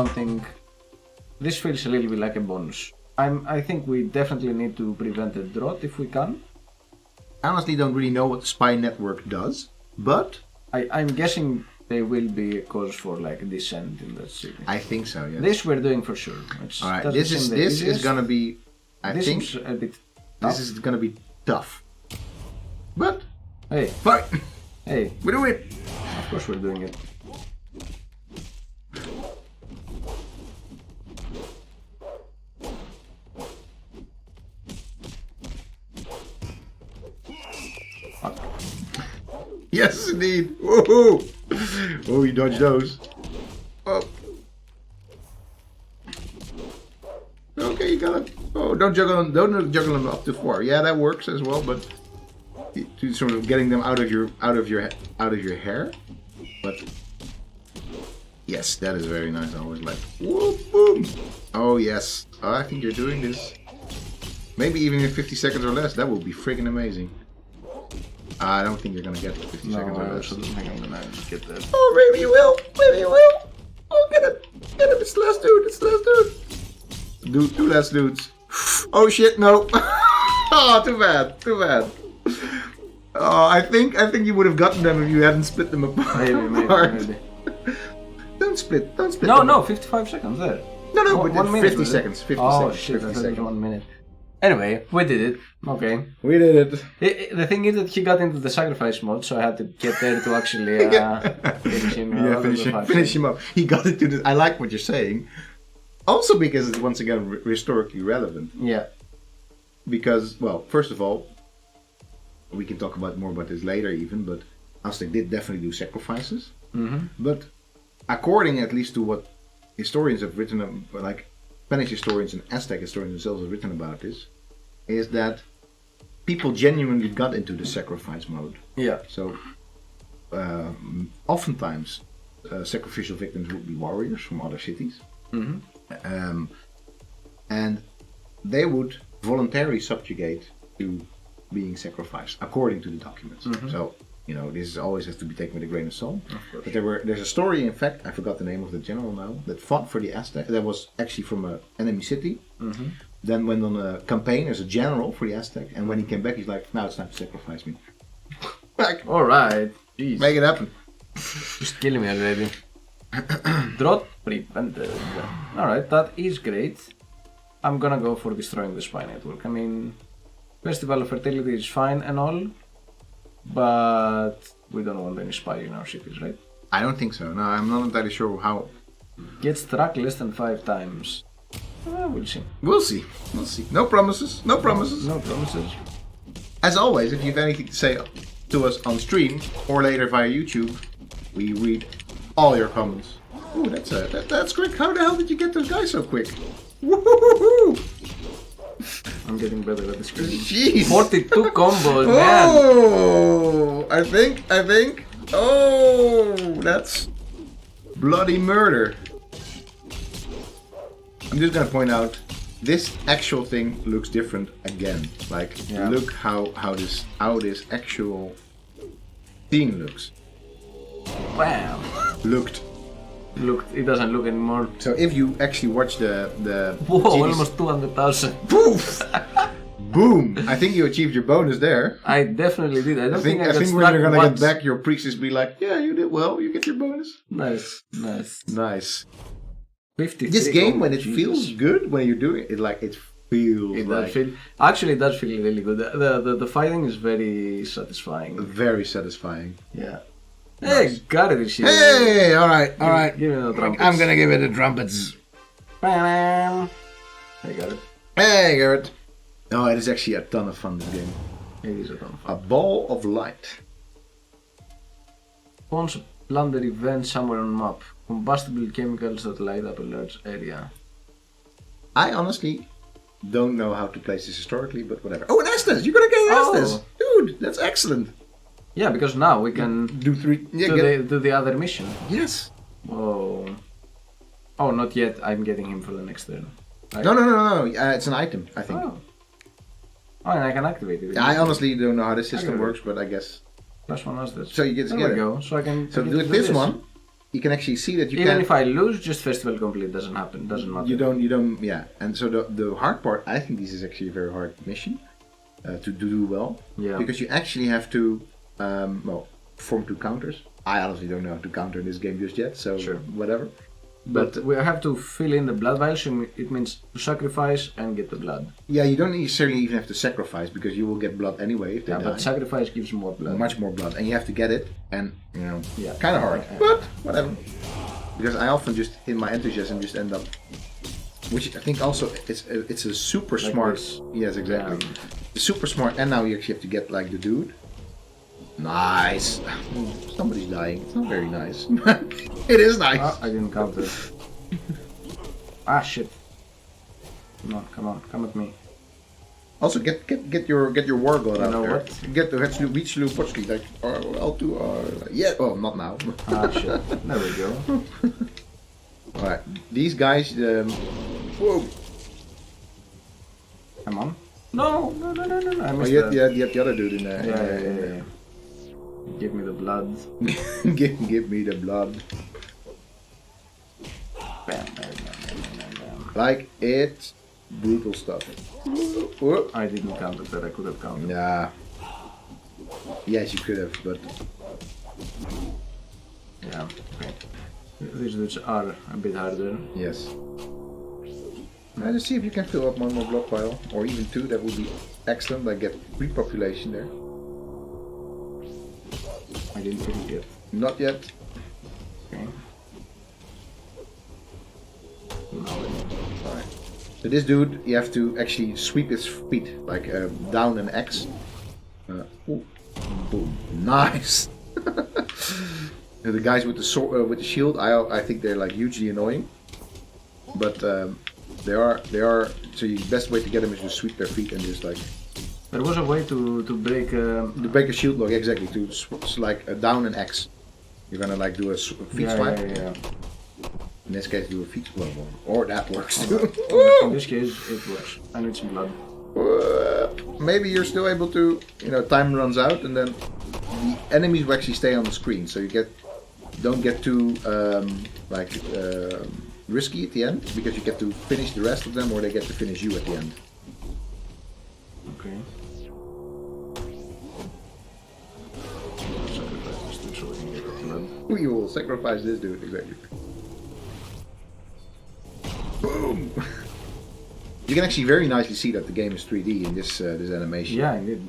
something. This feels a little bit like a bonus. I think we definitely need to prevent a drought if we can. I honestly don't really know what the spy network does, but I'm guessing there will be a cause for like descent in that city. I think so. Yes. This we're doing for sure. All right. This is gonna be. I think a bit. This is gonna be tough. But Hey, fine. hey, We do it. of course we're doing it. Yes, indeed. Woohoo! Oh, you dodged those. Oh. Okay, you got it. Oh, don't juggle them up to 4. Yeah, that works as well, but to sort of getting them out of your hair. But yes, that is very nice. I always like. Whoop, boom. Oh yes. Oh, I think you're doing this. Maybe even in 50 seconds or less. That would be freaking amazing. I don't think you're gonna get 50 seconds or I less. also don't think I'm gonna get that. Oh, maybe you will. Maybe you will. Oh, get him. Get him. It's the last dude. It's the last dude. Two last dudes. Oh shit, no. Oh, too bad. Too bad. Oh, I think you would have gotten them if you hadn't split them apart. Maybe. Don't split. Don't split. No, them. no, 55 seconds there. No, One but minute, 50 was it? seconds. 50 oh, seconds. shit, 50 I thought it was seconds. 1 minute. Anyway, we did it. Okay. We did it. The thing is that he got into the sacrifice mode, so I had to get there to actually finish him. Yeah, finish him up. He got into this. I like what you're saying. Also because it's once again historically relevant. Yeah. Because, well, first of all, we can talk more about this later even, but Aztec did definitely do sacrifices. Mm-hmm. But according at least to what historians have written, like Spanish historians and Aztec historians themselves have written about this, is that people genuinely got into the sacrifice mode. Yeah. So, oftentimes, sacrificial victims would be warriors from other cities. Mm-hmm. And they would voluntarily subjugate to being sacrificed, according to the documents. Mm-hmm. So, this always has to be taken with a grain of salt. Of course. But there's a story, in fact, I forgot the name of the general now, that fought for the Aztec. That was actually from an enemy city. Mm-hmm. Then went on a campaign as a general for the Aztec, and when he came back, he's like, "Now it's time to sacrifice me." Like, Alright. Jeez. make it happen. Just killing me already. Drought prevented. Alright, that is great. I'm gonna go for destroying the spy network. I mean, Festival of Fertility is fine and all, but we don't want any spy in our cities, right? I don't think so. No, I'm not entirely sure how. Get struck less than 5 times. We'll see. We'll see. We'll see. No promises. No promises. No promises. As always, if you have anything to say to us on stream or later via YouTube, we read all your comments. Ooh, that's quick. How the hell did you get those guys so quick? Woohoo! I'm getting better at this game. Jeez. 42 combos, man! Oh, I think. Oh, that's bloody murder. I'm just gonna point out, this actual thing looks different again. Like, Yeah. look how this actual thing looks. Bam! Looked. Look, it doesn't look anymore. So if you actually watch the Whoa, GDC almost 200,000. Poof! Boom! I think you achieved your bonus there. I definitely did. I don't think I I got think when struck you're gonna once. get back, your priestess be like, "Yeah, you did well. You get your bonus." Nice, nice. Nice. 53. This game, when it Jesus. feels good, when you're doing it, it feels It like does feel. Actually, it does feel really good. The fighting is very satisfying. very satisfying. Yeah. Nice. Hey, got it this year. Hey, all right. Give me the trumpets. I'm gonna give it the trumpets. Bam. I got it. Hey, Garrett. Oh, it is actually a ton of fun, this game. It is a ton of fun. A ball of light. Spawns a plunder event somewhere on map. Combustible chemicals that light up a large area. I honestly don't know how to place this historically, but whatever. Oh, an Aztez! You're gonna get an Oh. Aztez! Dude, that's excellent. Yeah, because now we can Do 3. Yeah, do the other mission. Yes. Whoa. Oh, not yet. I'm getting him for the next turn. Right? No. It's an item, I think. Oh. Oh, and I can activate it. I honestly don't know how this system Okay. works, but I guess. Plus one Aztez. So you get There together. we go. So I can. So I do get it to this one. you can actually see that you Even can. if I lose, just festival complete doesn't happen. Doesn't matter. You don't. Yeah. And so the hard part, I think this is actually a very hard mission to do well. Yeah. Because you actually have to form 2 counters. I honestly don't know how to counter in this game just yet. So Sure. whatever. But we have to fill in the blood vials. It means to sacrifice and get the blood. Yeah, you don't necessarily even have to sacrifice because you will get blood anyway if they die. But sacrifice gives more blood. Much more blood, and you have to get it, and Yeah. kind of hard, but whatever. Because I often just in my enthusiasm just end up, which I think also it's a super Like smart. this. Yes, exactly. Super smart, and now you actually have to get like the dude. Nice. Somebody's dying. It's not very nice. It is nice. I didn't count it. Shit. Come on, come at me. Also, get your war god out know there. what? Get the Wichlu Potski like L2 yeah. Oh, not now. Shit. There we go. All right, these guys. Whoa. Come on. No. I Oh, missed you that. have the other dude in there. Yeah. Give me the blood. give me the blood. Bam. Like it's brutal stuff. Whoa. I didn't count it, but I could have counted. Yeah. Yes, you could have, but Yeah. Okay. These dudes are a bit harder. yes. Now just see if you can fill up one more blood pile, or even 2. That would be excellent. Like get repopulation there. I didn't fill it yet. Not yet. Okay. Alright. So this dude, you have to actually sweep his feet, like down an X. Ooh. Boom. Nice. The guys with the sword, with the shield, I think they're like hugely annoying. But they are. So the best way to get them is to sweep their feet and just like. There was a way to break. To break a shield lock, exactly. To down an X. You're gonna like do a feet swipe. Yeah. In this case, do a feet swipe, or that works too. In this case, it works. I need some blood. Maybe you're still able to, time runs out, and then the enemies will actually stay on the screen, so you don't get too risky at the end, because you get to finish the rest of them, or they get to finish you at the end. Okay. Sacrifice this dude so we can get the blood. We will sacrifice this dude, exactly. Boom! You can actually very nicely see that the game is 3D in this animation. Yeah, indeed.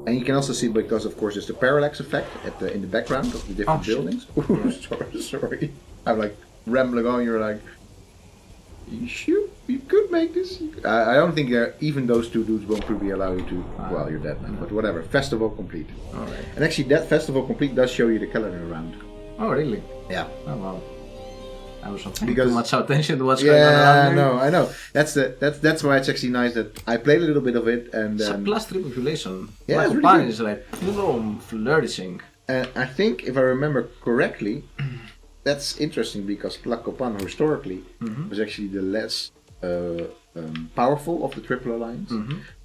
And you can also see, because of course there's the parallax effect in the background of the different buildings. Ooh, sorry. I'm like rambling on, you're like, you could make this. I don't think even those 2 dudes won't probably allow you to, well, you're dead now, but whatever. Festival complete. Alright. And actually that festival complete does show you the calendar around. Oh, really? Yeah. Oh, wow. I was not paying too much attention to what's going on Yeah, around here. I know. That's why it's actually nice that I played a little bit of it, and It's a plus 3 population. Yeah, it's really Japan good. is like flourishing. And I think, if I remember correctly, that's interesting because Tlacopan historically was actually the less powerful of the Triple Alliance.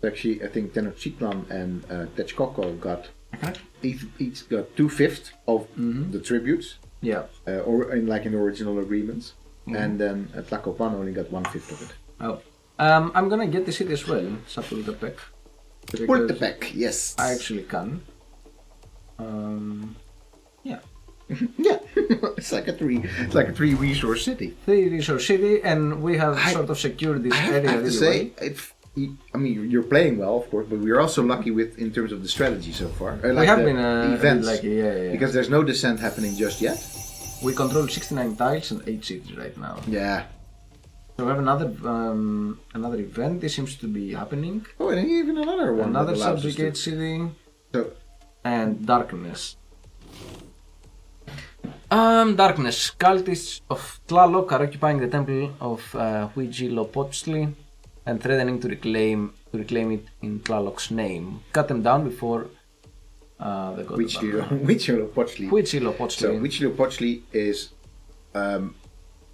Actually, I think Tenochtitlan and Texcoco got each got 2/5 of the tributes, Yeah. or in the original agreements, and then Tlacopan only got 1/5 of it. Oh. I'm gonna get the city as well, Chapultepec. Chapultepec, yes. I actually can. Yeah. Yeah, it's like a 3 resource city. 3 resource city, and we have sort of secured this area I have to really say, I mean, you're playing well, of course, but we're also lucky in terms of the strategy so far. We have been events, lucky, yeah. because there's no descent happening just yet. We control 69 tiles and 8 cities right now. Yeah. So we have another event. This seems to be happening. Oh, and even another one. Another that allows us to- subjugate city So, and darkness. Darkness. Cultists of Tlaloc are occupying the temple of Huitzilopochtli and threatening to reclaim it in Tlaloc's name. Cut them down before the god. Huitzilopochtli. Huitzilopochtli. So, Huitzilopochtli is,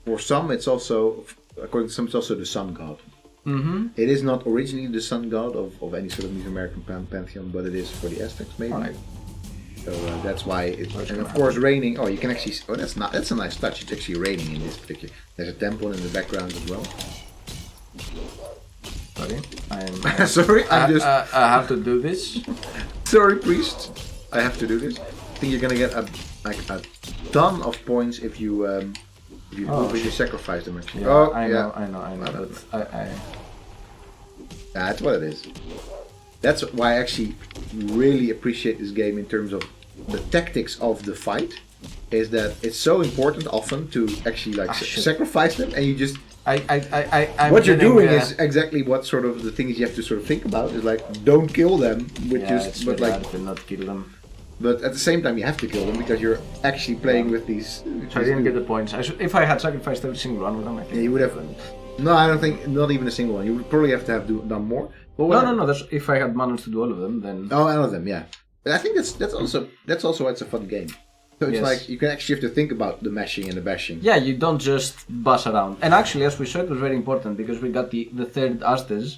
for some, it's also, according to some, it's also the sun god. It is not originally the sun god of any sort of Mesoamerican pantheon, but it is for the Aztecs, maybe. Alright. So that's why it's, and of course raining. Oh, you can actually. Oh, that's a nice touch. It's actually raining in this particular. There's a temple in the background as well. Sorry, Sorry, I have to do this. Sorry, priest. I have to do this. I think you're gonna get a ton of points if you sacrifice them. Actually. Yeah, I know. But That's what it is. That's why I actually really appreciate this game in terms of the tactics of the fight. Is that it's so important often to actually sacrifice them, and you just what you're doing is exactly what sort of the things you have to sort of think about is like don't kill them, but like not kill them. But at the same time, you have to kill them because you're actually playing with these. So I didn't get the points. If I had sacrificed every single one of them, I think you would have. No, I don't think not even a single one. You would probably have to have done more. No. If I had managed to do all of them, then. Oh, all of them, yeah. But I think that's also why it's a fun game. So it's like you can actually have to think about the mashing and the bashing. Yeah, you don't just bash around. And actually, as we saw, it was very important because we got the third Aztez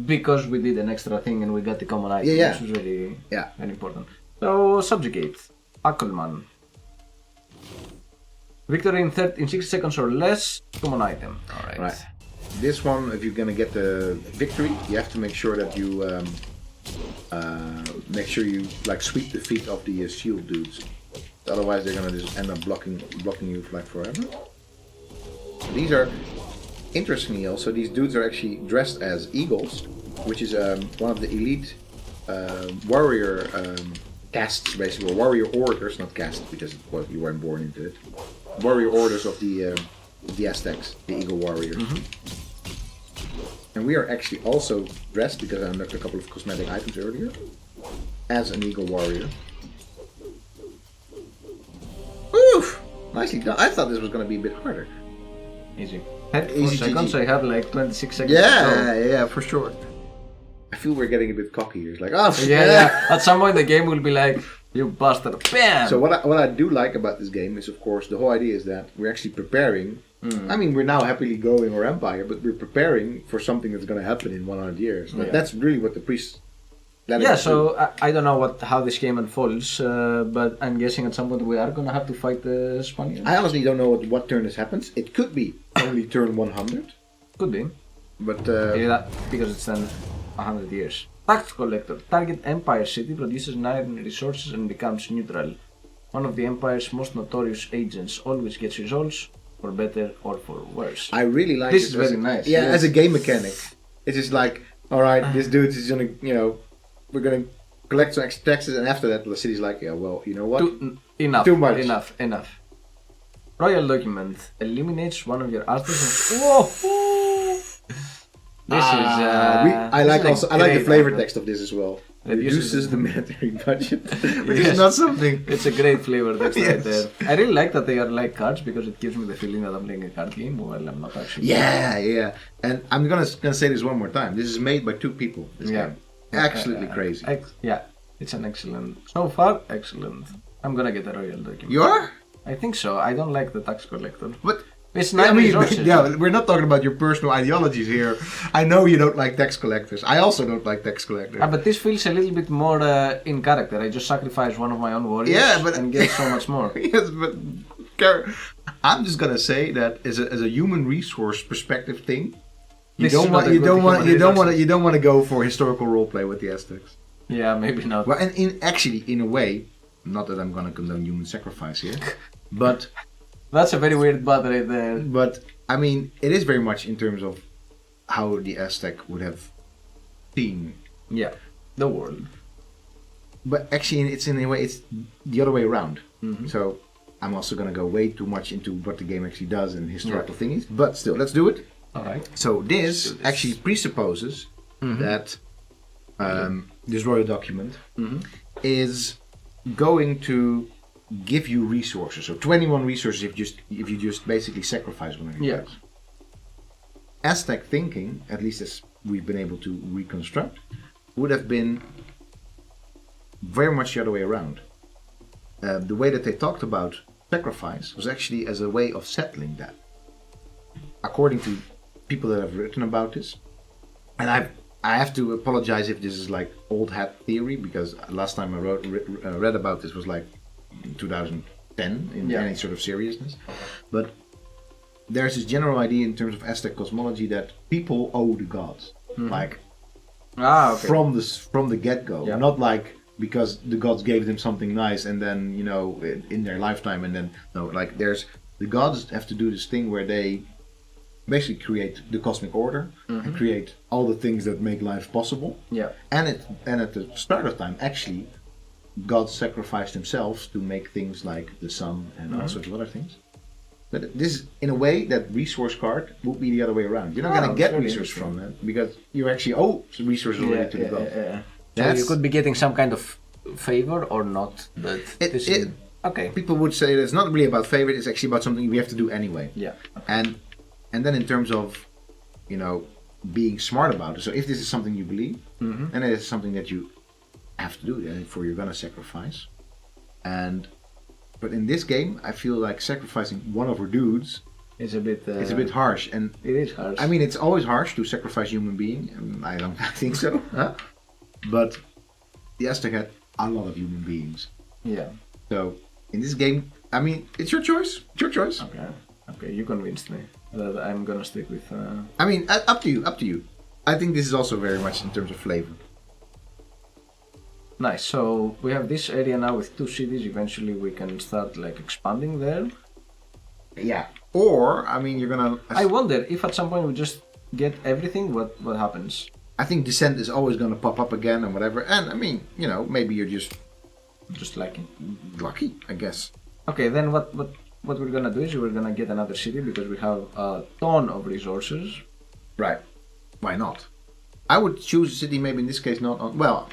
because we did an extra thing and we got the common item, which was very important. So, subjugate. Ackelman. Victory in 60 seconds or less, common item. Alright. Right. This one, if you're gonna get the victory, you have to make sure that you sweep the feet of the shield dudes. Otherwise, they're gonna just end up blocking you like forever. These are interestingly also. These dudes are actually dressed as eagles, which is one of the elite warrior castes, basically, or warrior orders, not castes because you weren't born into it. Warrior orders of the Aztecs, the eagle warriors. Mm-hmm. And we are actually also dressed, because I unlocked a couple of cosmetic items earlier, as an eagle warrior. Oof! Nicely done. I thought this was going to be a bit harder. Easy. Had 4 seconds, I had like 26 seconds. Yeah, for sure. I feel we're getting a bit cocky here. It's like, oh, yeah. At some point the game will be like, you bastard, bam! So what I do like about this game is, of course, the whole idea is that we're actually preparing. I mean, we're now happily growing our empire, but we're preparing for something that's going to happen in 100 years. That's really what the priests. I don't know how this game unfolds, but I'm guessing at some point we are going to have to fight the Spaniards. I honestly don't know what turn this happens. It could be only turn 100. Could be. But because it's then 100 years. Tax collector. Target Empire City, produces 9 resources and becomes neutral. One of the Empire's most notorious agents always gets results, for better or for worse. I really like this. This is very nice. Yeah, as a game mechanic. It's just like, alright, this dude is gonna, we're gonna collect some extra taxes, and after that the city's like, yeah, well, you know what? Enough. Too much. Enough. Royal document. Eliminates one of your Aztecs. Whoa! This is. I like the flavor text of this as well. Reduces the military budget, which is not something. It's a great flavor text right there. I really like that they are like cards because it gives me the feeling that I'm playing a card game while I'm not actually. Yeah. And I'm gonna say this one more time. This is made by 2 people. Game. Absolutely crazy. It's an excellent. So far, excellent. I'm gonna get a royal document. You are? I think so. I don't like the tax collector. But. It's 9 resources. Yeah, we're not talking about your personal ideologies here. I know you don't like tax collectors. I also don't like tax collectors. But this feels a little bit more in character. I just sacrifice one of my own warriors and get so much more. Yes, but I'm just gonna say that as a human resource perspective thing, you don't want to go for historical roleplay with the Aztecs. Yeah, maybe not. Well, and in a way, not that I'm gonna condone human sacrifice here, but. That's a very weird but right there. But, I mean, it is very much in terms of how the Aztec would have seen... Yeah, the world. But actually, it's in a way, it's the other way around. Mm-hmm. So, I'm also going to go way too much into what the game actually does and historical thingies. But still, let's do it. Alright. So, this actually presupposes that this royal document is going to give you resources. So 21 resources if you just basically sacrifice one of your guys. Aztec thinking, at least as we've been able to reconstruct, would have been very much the other way around. The way that they talked about sacrifice was actually as a way of settling that. According to people that have written about this, and I've I have to apologize if this is like old hat theory, because last time I read about this was like 2010 in any sort of seriousness. But there's this general idea in terms of Aztec cosmology that people owe the gods, like from the get-go, not like because the gods gave them something nice and then in their lifetime, and then like the gods have to do this thing where they basically create the cosmic order and create all the things that make life possible. Yeah. And at the start of time, actually, gods sacrificed themselves to make things like the sun and all sorts of other things. But this, in a way, that resource card would be the other way around. You're not going to get resources from that because you actually owe resources already to the gods. So you could be getting some kind of favor or not. But okay. People would say that it's not really about favor. It's actually about something we have to do anyway. Yeah. Okay. And then in terms of, being smart about it. So if this is something you believe, and it is something that you have to do, therefore you're gonna sacrifice. But in this game, I feel like sacrificing one of our dudes is a bit harsh. And it is harsh. I mean, it's always harsh to sacrifice a human being. And I don't think so. But the Aztec had a lot of human beings. Yeah. So in this game, I mean, it's your choice. It's your choice. Okay, you convinced me that I'm gonna stick with. I mean, up to you. I think this is also very much in terms of flavor. Nice. So we have this area now with 2 cities. Eventually, we can start like expanding there. Yeah. Or I mean, you're gonna. I wonder if at some point we just get everything. What happens? I think descent is always gonna pop up again and whatever. And I mean, maybe you're just lucky, I guess. Okay, then what we're gonna do is we're gonna get another city because we have a ton of resources. Right. Why not? I would choose a city maybe in this case not on... Well,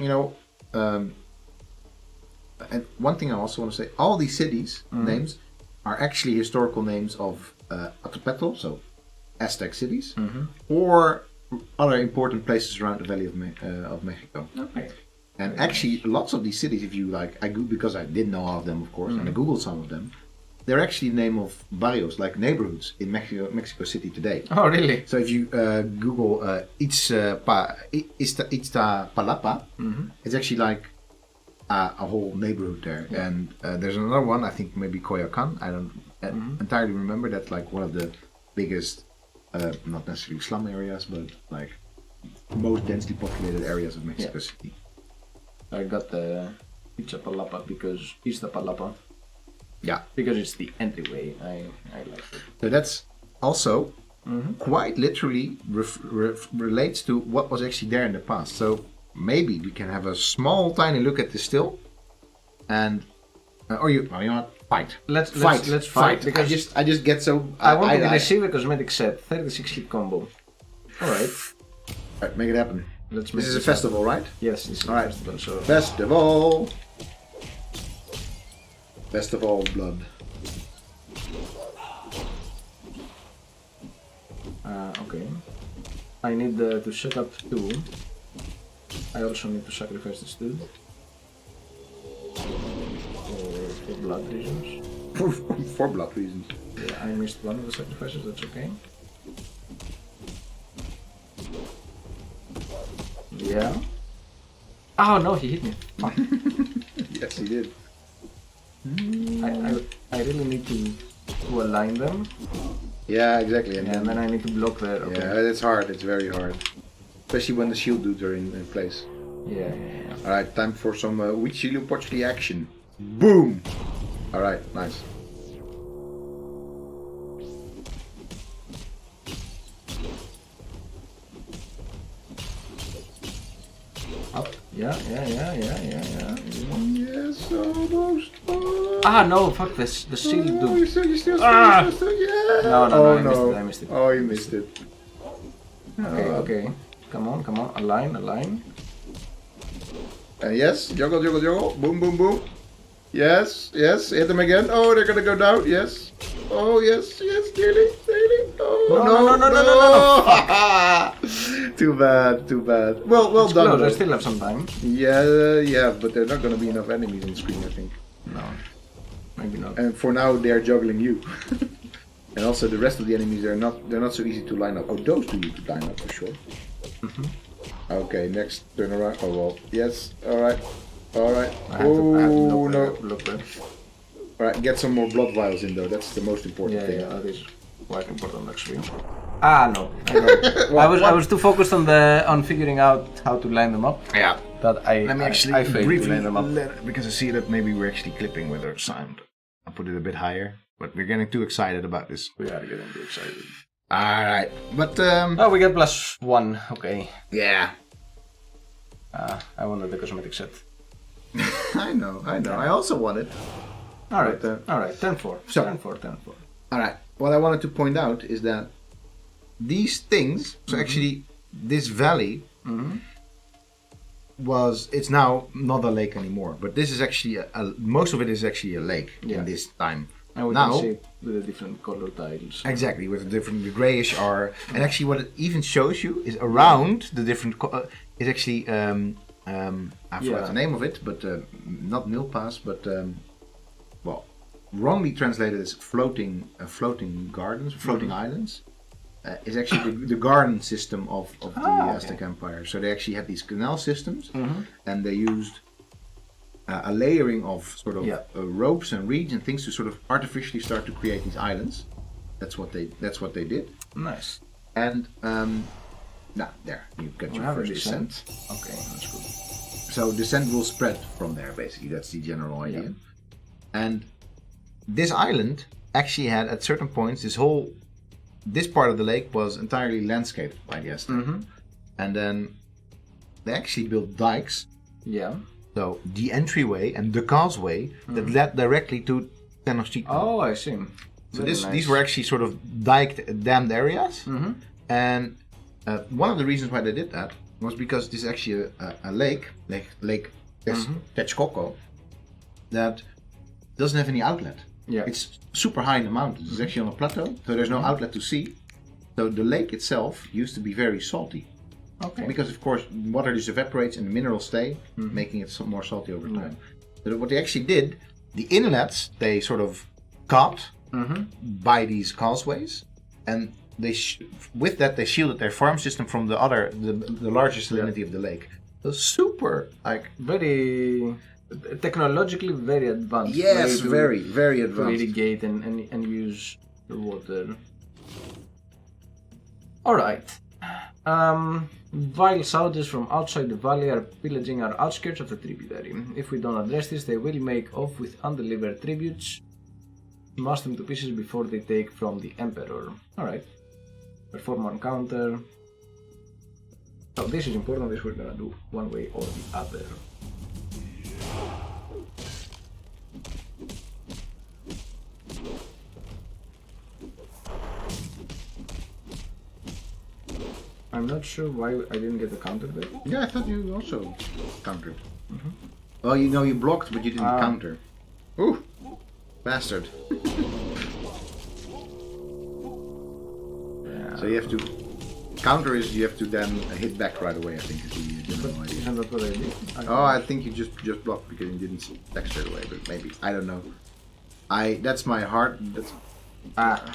and one thing I also want to say, all these cities names are actually historical names of Atopetl, so Aztec cities, or other important places around the Valley of Mexico. Okay. And actually, lots of these cities, if you like, because I didn't know all of them, of course, and I googled some of them, they're actually the name of barrios, like neighborhoods in Mexico City today. Oh, really? So if you Google Iztapalapa, it's actually like a whole neighborhood there. Yeah. And there's another one, I think maybe Coyoacan. I don't entirely remember. That's like one of the biggest, not necessarily slum areas, but like most densely populated areas of Mexico City. I got the Iztapalapa because Iztapalapa. Yeah. Because it's the entryway. I like it. So that's also quite literally relates to what was actually there in the past. So maybe we can have a small, tiny look at this still, and you know what? Fight. Let's fight. Because I just get so. I want to receive a cosmetic set, 36 hit combo. All right. Make it happen. This is a festival, right? Yes, this is a festival. So. Festival. Festival of blood. Okay. I need to set up 2. I also need to sacrifice this dude. For blood reasons. For blood reasons. Yeah, I missed one of the sacrifices, that's okay. Yeah. Oh no, he hit me. Fuck. Yes, he did. I really need to align them. Yeah, exactly. And then I need to block there. Okay. Yeah, it's hard. It's very hard. Especially when the shield dudes are in place. Yeah. Alright, time for some Huitzilopochtli action. Boom! Alright, nice. Up. Yeah. Yes, almost. Ah, no, fuck this. The shield dude. You still yeah. No, I missed it. Oh, you missed it. Okay. Come on. Align. Yes, juggle. Boom. Yes, hit them again. Oh, they're gonna go down. Yes. Oh, yes, nearly. Oh, no. Too bad. Well done. I still have some time. Yeah, but there's not gonna be enough enemies on screen, I think. No, maybe not. And for now, they're juggling you. And also, the rest of the enemies they're not so easy to line up. Oh, those two need to line up for sure. Okay, next turn around. Oh well. Yes. Alright. Alright. I have to Oh no. look there. Alright, get some more blood vials in though. That's the most important thing. Yeah, that is quite important actually. Ah no, I was too focused on figuring out how to line them up. Yeah. That Let me actually I failed to briefly line them up. because I see that maybe we're actually clipping with our sound. I'll put it a bit higher, but we're getting too excited about this. We are getting too excited. Alright, but Oh, we get +1. Okay. yeah. I wanted the cosmetic set. I know. I also want it. All right. But, All right. 10-4. so- 10-4. 10-4. Alright. What I wanted to point out is that these things, so actually this valley it's now not a lake anymore, but this is actually most of it is actually a lake Yeah. in this time. And we Now- can see it with the different color tiles. Exactly, with the different, the grayish are, and actually what it even shows you is around the different, is actually, I forgot the name of it, but not Nilpas, but, well, wrongly translated as floating gardens, floating islands, is actually the garden system of the Aztec Empire. So they actually had these canal systems, and they used a layering of sort of ropes and reeds and things to sort of artificially start to create these islands. That's what they did. Nice. And now there you got your first descent. Okay, that's good. So descent will spread from there. Basically, that's the general idea. Yeah. And this island actually had at certain points this part of the lake was entirely landscaped by the Aztecs. And then they actually built dikes. Yeah. So the entryway and the causeway that led directly to Tenochtitlan. Oh, I see. So these were actually sort of dammed areas. And one of the reasons why they did that was because this is actually a lake Texcoco, that doesn't have any outlet. Yeah. It's super high in the mountains. It's actually on a plateau, so there's no outlet to sea. So the lake itself used to be very salty. Okay. Because of course water just evaporates and the minerals stay, making it more salty over time. So what they actually did, the inlets they sort of capped by these causeways, and they with that they shielded their farm system from the larger salinity of the lake. So super very technologically very advanced. Yes, very to advanced. irrigate and use the water. All right. Vile soldiers from outside the valley are pillaging our outskirts of the tributary. If we don't address this, they will make off with undelivered tributes, smash them to pieces before they take from the Emperor. Alright. Perform one counter. So this is important, this we're gonna do one way or the other. I'm not sure why I didn't get the counter there. Yeah, I thought you also countered. Well, you blocked, but you didn't counter. Ooh, bastard. Yeah. So you have to counter is you have to then hit back right away. I think is the general idea. Isn't that what I did? I think you just blocked because you didn't attack straight away. But maybe I don't know. That's my heart. I'm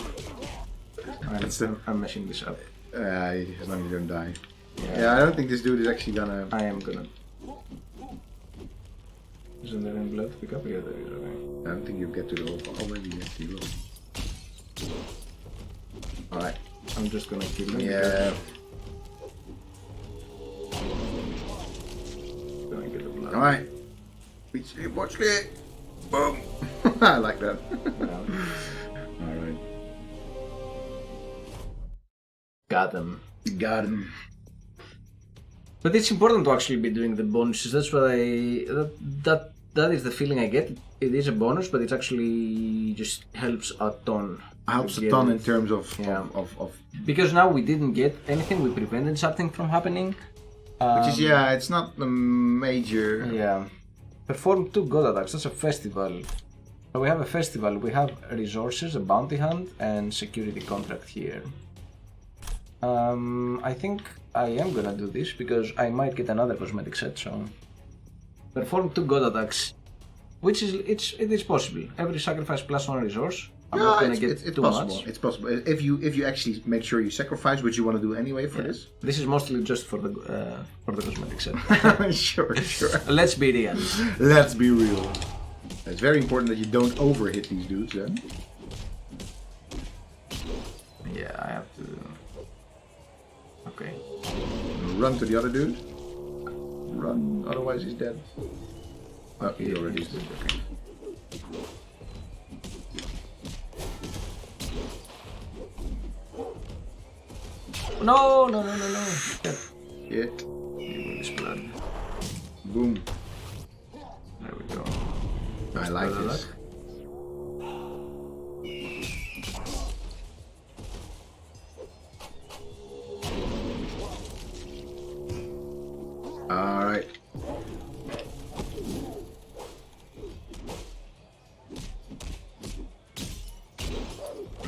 messing this up. As long as you don't die. Yeah, I don't think this dude is actually gonna. I am gonna. Isn't there any blood to pick up? Yeah, there is. Okay. I don't think you'll get to the whole. Oh, maybe yes, you will. Alright, I'm just gonna kill him. Yeah. Gonna get the blood. Alright. Watch it. Boom. I like that. Alright. Got him. Got him. But it's important to actually be doing the bonuses. That's what that is the feeling I get. It is a bonus, but it actually just helps a ton. Helps a ton in terms of Because now we didn't get anything, we prevented something from happening. which is it's not the major. Yeah. Perform 2 god attacks, that's a festival. So we have a festival, we have resources, a bounty hunt, and security contract here. I think I am gonna do this because I might get another cosmetic set, so... Perform 2 god attacks, which is, it is possible. Every sacrifice plus 1 resource, I'm No, not gonna it's, get it's too possible. much. It's possible. If you actually make sure you sacrifice what you want to do anyway for this. This is mostly just for the cosmetic set. Sure. Let's be real. Let's be real. It's very important that you don't overhit these dudes, then. Yeah, I have to. Okay. Run to the other dude. Run, otherwise he's dead. Oh, he already is dead. Okay. No. Shit. This blood. Boom. There we go. I like Better this. luck. Alright.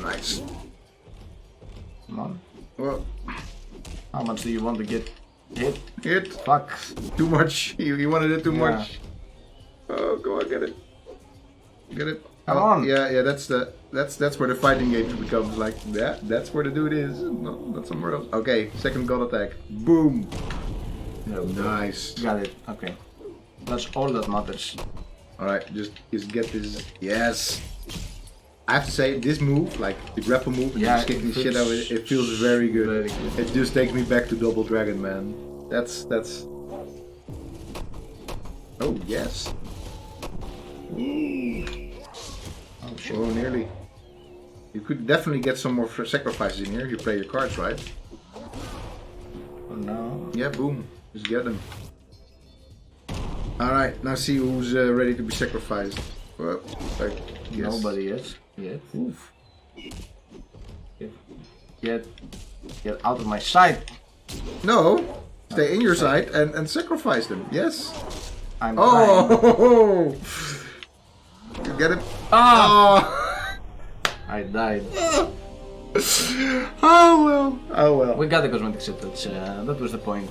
Nice. Come on. Well, How much do you want to get hit? hit. Fuck. Too much. You wanted it too Yeah. much. Oh, go on, get it. Get it. Come Oh, on. Yeah, that's where the fighting game becomes like that. That's where the dude is, not somewhere else. Okay, second god attack. Boom. There we go. Nice. Got it. Okay. That's all that matters. Alright, just get this. Yes. I have to say, this move, like the grapple move, and Yeah, just kicking it the shit out of it, it feels very good. Very good. It just takes me back to Double Dragon, man. That's. Oh yes. Ooh. Oh shit. Oh, nearly. You could definitely get some more sacrifices in here if you play your cards right. Oh no. Yeah, boom. Just get them. Alright, now see who's ready to be sacrificed. Well, like, yes. Nobody is yet. Oof. Get out of my sight. No! Stay in your sight and sacrifice them. Yes. I'm trying. Oh! You get it? Ah! Oh! I died. Oh well. We got the cosmetic set. That was the point.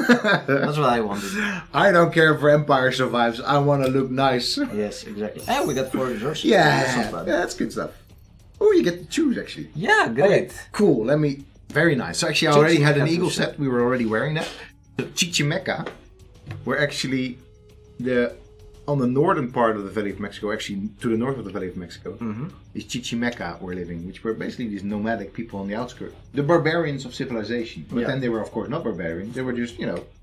That's what I wanted. I don't care if Empire survives. I want to look nice. Yes, exactly. And we got 4 resources. Yeah, That's not bad. that's good stuff. Oh, you get to choose actually. Yeah, great. Cool. Very nice. So actually, I already had an Chichimeca eagle set. set. We were already wearing that. The Chichimeca were actually on the northern part of the Valley of Mexico, actually to the north of the Valley of Mexico. These Chichimeca were living, which were basically these nomadic people on the outskirts, the barbarians of civilization. But Yeah. then they were, of course, not barbarians. They were just,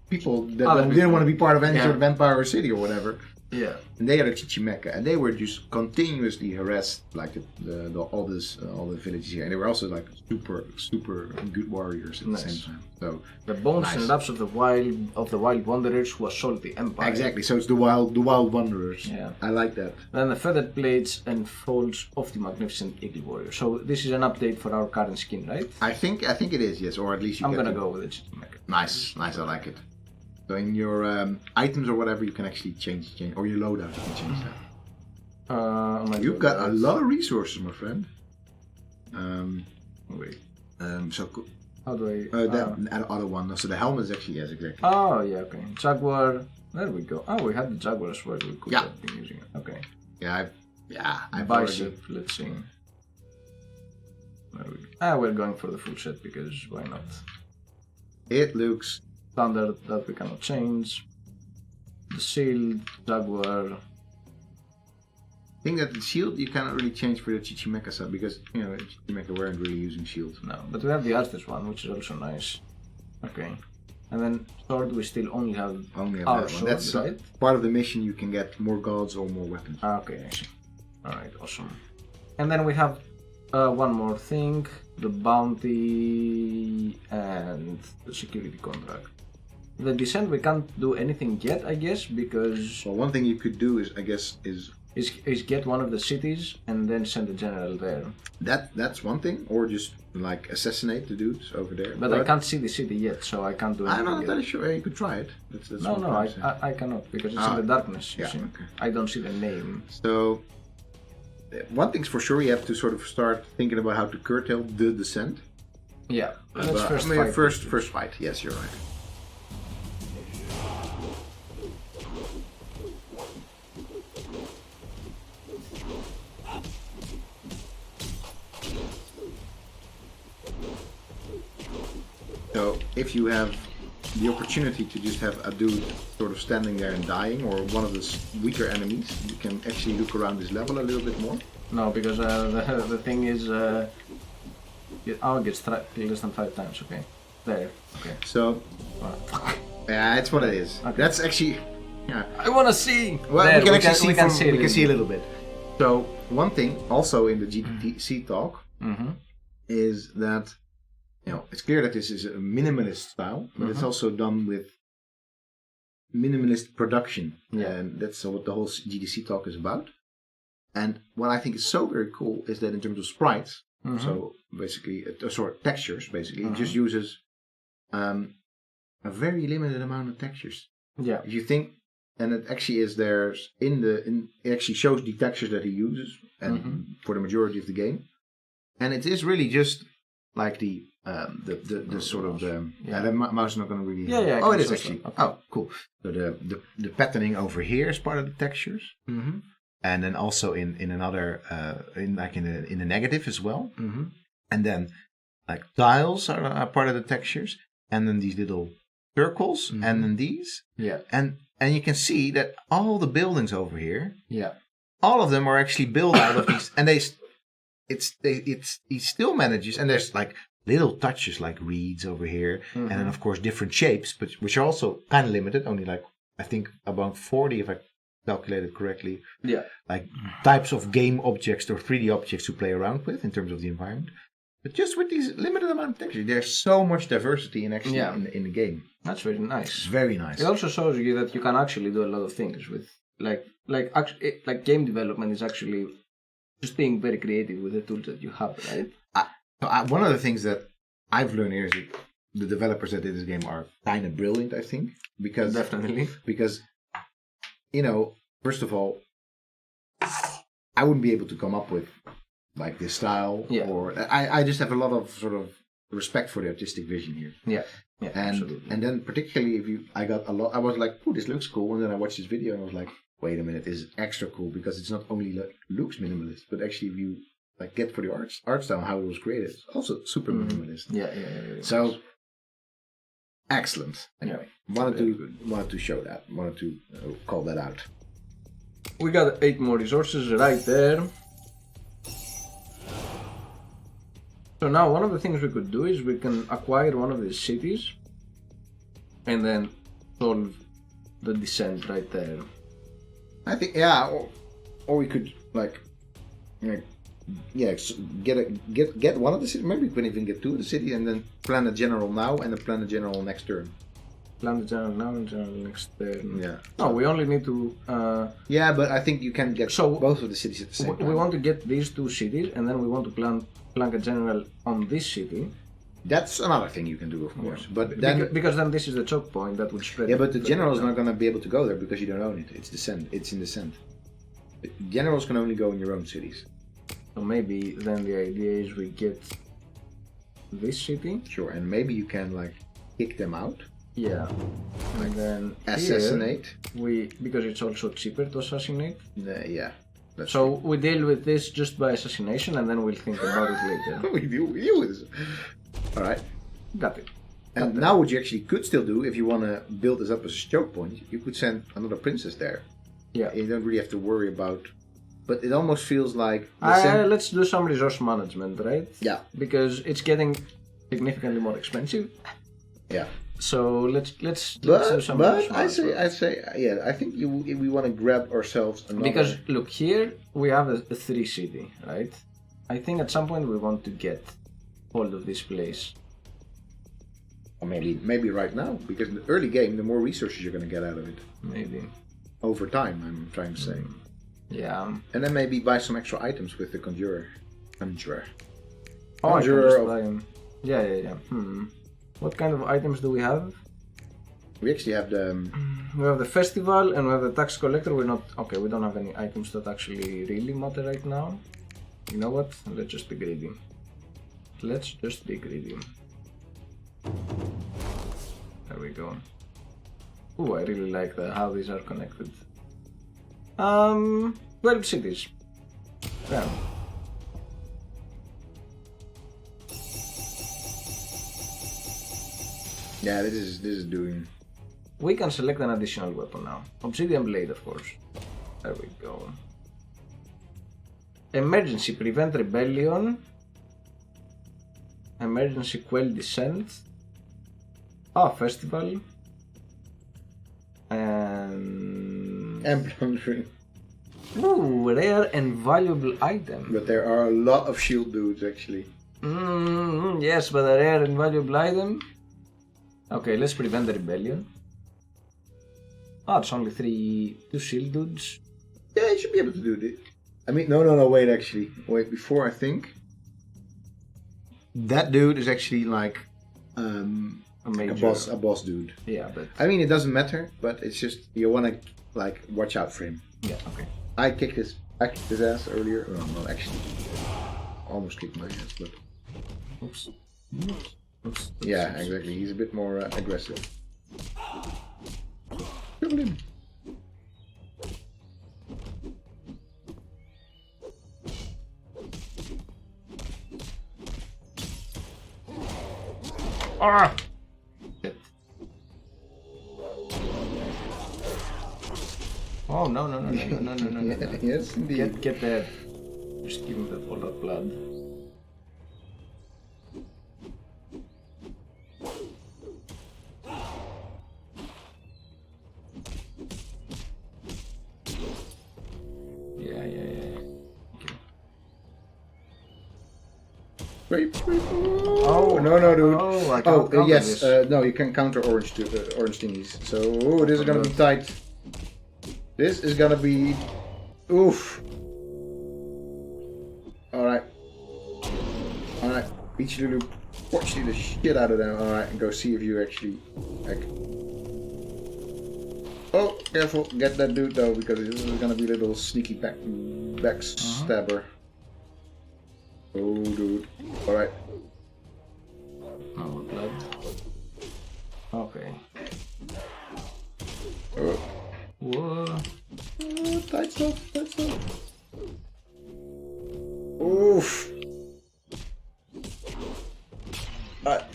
people that Other didn't people. want to be part of any Yeah. sort of empire or city or whatever. Yeah. And they are the Chichimeca, and they were just continuously harassed, like all the villages here. And they were also like super good warriors at Nice. the same time. So The bones Nice. and laps of the wild wanderers who assault the empire. exactly, so it's the wild wanderers. Yeah. I like that. Then the feathered blades and folds of the magnificent eagle warrior. So this is an update for our current skin, right? I think it is, yes, or at least you I'm get gonna to- go with it. Chichimeca. Nice, I like it. So in your items or whatever, you can actually change, or your loadout, you can change that. You've got a lot of resources, my friend. Wait. So cool. How do I? That other one. So the helmet is actually, yes, exactly. Oh yeah, okay. Jaguar. There we go. Oh, we had the Jaguar as well. We could Yeah. have been using it. Okay. Yeah, I've Bicep. Let's see. There we go. We're going for the full set because why not? It looks. Standard that we cannot change. The shield, Jaguar. I think that the shield you cannot really change for the Chichimeca sub because Chichimeca weren't really using shields. No, but we have the Aztez one, which is also nice. Okay. And then sword, we still only have Only have our that one. sword, That's right? part of the mission. You can get more gods or more weapons. Okay, I see. Alright, awesome. And then we have one more thing, the bounty and the security contract. The descent we can't do anything yet, I guess, because So one thing you could do is, I guess, is get one of the cities and then send a general there. that's one thing, or just like assassinate the dudes over there. But I can't see the city yet, so I can't do I'm anything not yet. entirely sure. You could try it. That's No, what I'm saying. I cannot because it's Ah, in the darkness. You yeah, see, okay. I don't see the name. So one thing's for sure, you have to sort of start thinking about how to curtail the descent. Yeah, let's But, first I mean, fight. first fight. Yes, you're right. So if you have the opportunity to just have a dude sort of standing there and dying, or one of the weaker enemies, you can actually look around this level a little bit more. No, because the thing is, it gets less than 5 times. Okay, there. Okay. So yeah, it's what it is. Okay. That's actually. Yeah. I wanna see. Well, there, we can see a a little bit. So one thing also in the GTC talk is that it's clear that this is a minimalist style, but it's also done with minimalist production, and that's what the whole GTC talk is about. And what I think is so very cool is that in terms of sprites, so basically, textures, basically, it just uses a very limited amount of textures. Yeah. If you think, and it actually is it actually shows the textures that he uses, and for the majority of the game, and it is really just like the sort of the mouse is not going to really. Yeah. Oh, it is actually. Okay. Oh, cool. So the patterning over here is part of the textures. And then also in another in the negative as well, and then like tiles are part of the textures, and then these little circles, and then these, and you can see that all the buildings over here, all of them are actually built out of these, and he still manages, and there's like little touches like reeds over here, and then of course different shapes, but which are also kind of limited, only like I think about 40 if I calculated correctly. Like types of game objects or 3D objects to play around with in terms of the environment. But just with these limited amount of texture, there's so much diversity in the game. That's very nice. It's very nice. It also shows you that you can actually do a lot of things with like game development is actually just being very creative with the tools that you have, right? One of the things that I've learned here is that the developers that did this game are kind of brilliant, I think, because first of all, I wouldn't be able to come up with like this style, or I just have a lot of sort of respect for the artistic vision here. And then particularly I was like, oh, this looks cool, and then I watched this video and I was like, wait a minute, this is extra cool because it's not only looks minimalist, but actually if you like get for the art style how it was created, it's also super minimalist. Yeah. So excellent. Anyway, wanted to show that, wanted to call that out. We got 8 more resources right there. So now one of the things we could do is we can acquire one of these cities and then solve the descent right there. I think or we could get one of the cities. Maybe we can even get 2 of the cities and then plan a general now and then plan a general next turn. Plan the general now and general next turn. Yeah. No, we only need to. But I think you can get both of the cities at the same time. We want to get these 2 cities, and then we want to plan a general on this city. That's another thing you can do, of course. Yeah. But then because then this is the choke point that would spread. Yeah, but the general is not going to be able to go there because you don't own it. It's in descent. Generals can only go in your own cities. So maybe then the idea is we get this city. Sure, and maybe you can kick them out. Yeah, and then assassinate. Because it's also cheaper to assassinate. Yeah. So we deal with this just by assassination, and then we'll think about it later. we deal with this. All right. Got it. And now what you actually could still do, if you want to build this up as a choke point, you could send another princess there. Yeah. You don't really have to worry about. But it almost feels like. Let's do some resource management, right? Yeah. Because it's getting significantly more expensive. Yeah. So let's do some. But I say, I think we want to grab ourselves another. Because look, here we have a 3 city, right? I think at some point we want to get hold of this place. Or maybe right now, because in the early game, the more resources you're going to get out of it. Maybe. Over time, I'm trying to say. Yeah. And then maybe buy some extra items with the conjurer. Yeah. What kind of items do we have? We actually have We have the festival and we have the tax collector. We don't have any items that actually really matter right now. You know what? Let's just be greedy. There we go. Ooh, I really like how these are connected. 12 cities. Yeah. Yeah, this is doing. We can select an additional weapon now. Obsidian blade, of course. There we go. Emergency prevent rebellion. Emergency quell descent. Oh, festival. And Emblem. ooh, rare and valuable item. But there are a lot of shield dudes actually. Yes, but a rare and valuable item. Okay, let's prevent the rebellion. Oh, it's only two shield dudes. Yeah, you should be able to do this. I mean, no, wait, actually. Wait, before I think. That dude is actually like a boss dude. Yeah, but I mean, it doesn't matter, but it's just you want to like watch out for him. yeah, okay. I kicked his ass earlier. Well, not actually. Almost kicked my ass, but Oops. yeah, exactly. He's a bit more aggressive. Kill him. Ah! Shit. Oh no. Yes, indeed. Get that. Just give him all that blood. Yeah. Okay. Wait. Oh no, dude. Oh, I can't counter yes. this. No, you can counter orange thingies. So this is gonna be tight. This is gonna be. Oof. All right. Beach Lulu, watch the shit out of them. All right, and go see if you actually. Oh, careful! Get that dude though, because this is gonna be a little sneaky backstabber. Oh, dude. All right. Oh, blood. Okay. Oh. Whoa. Tight stuff. Oof.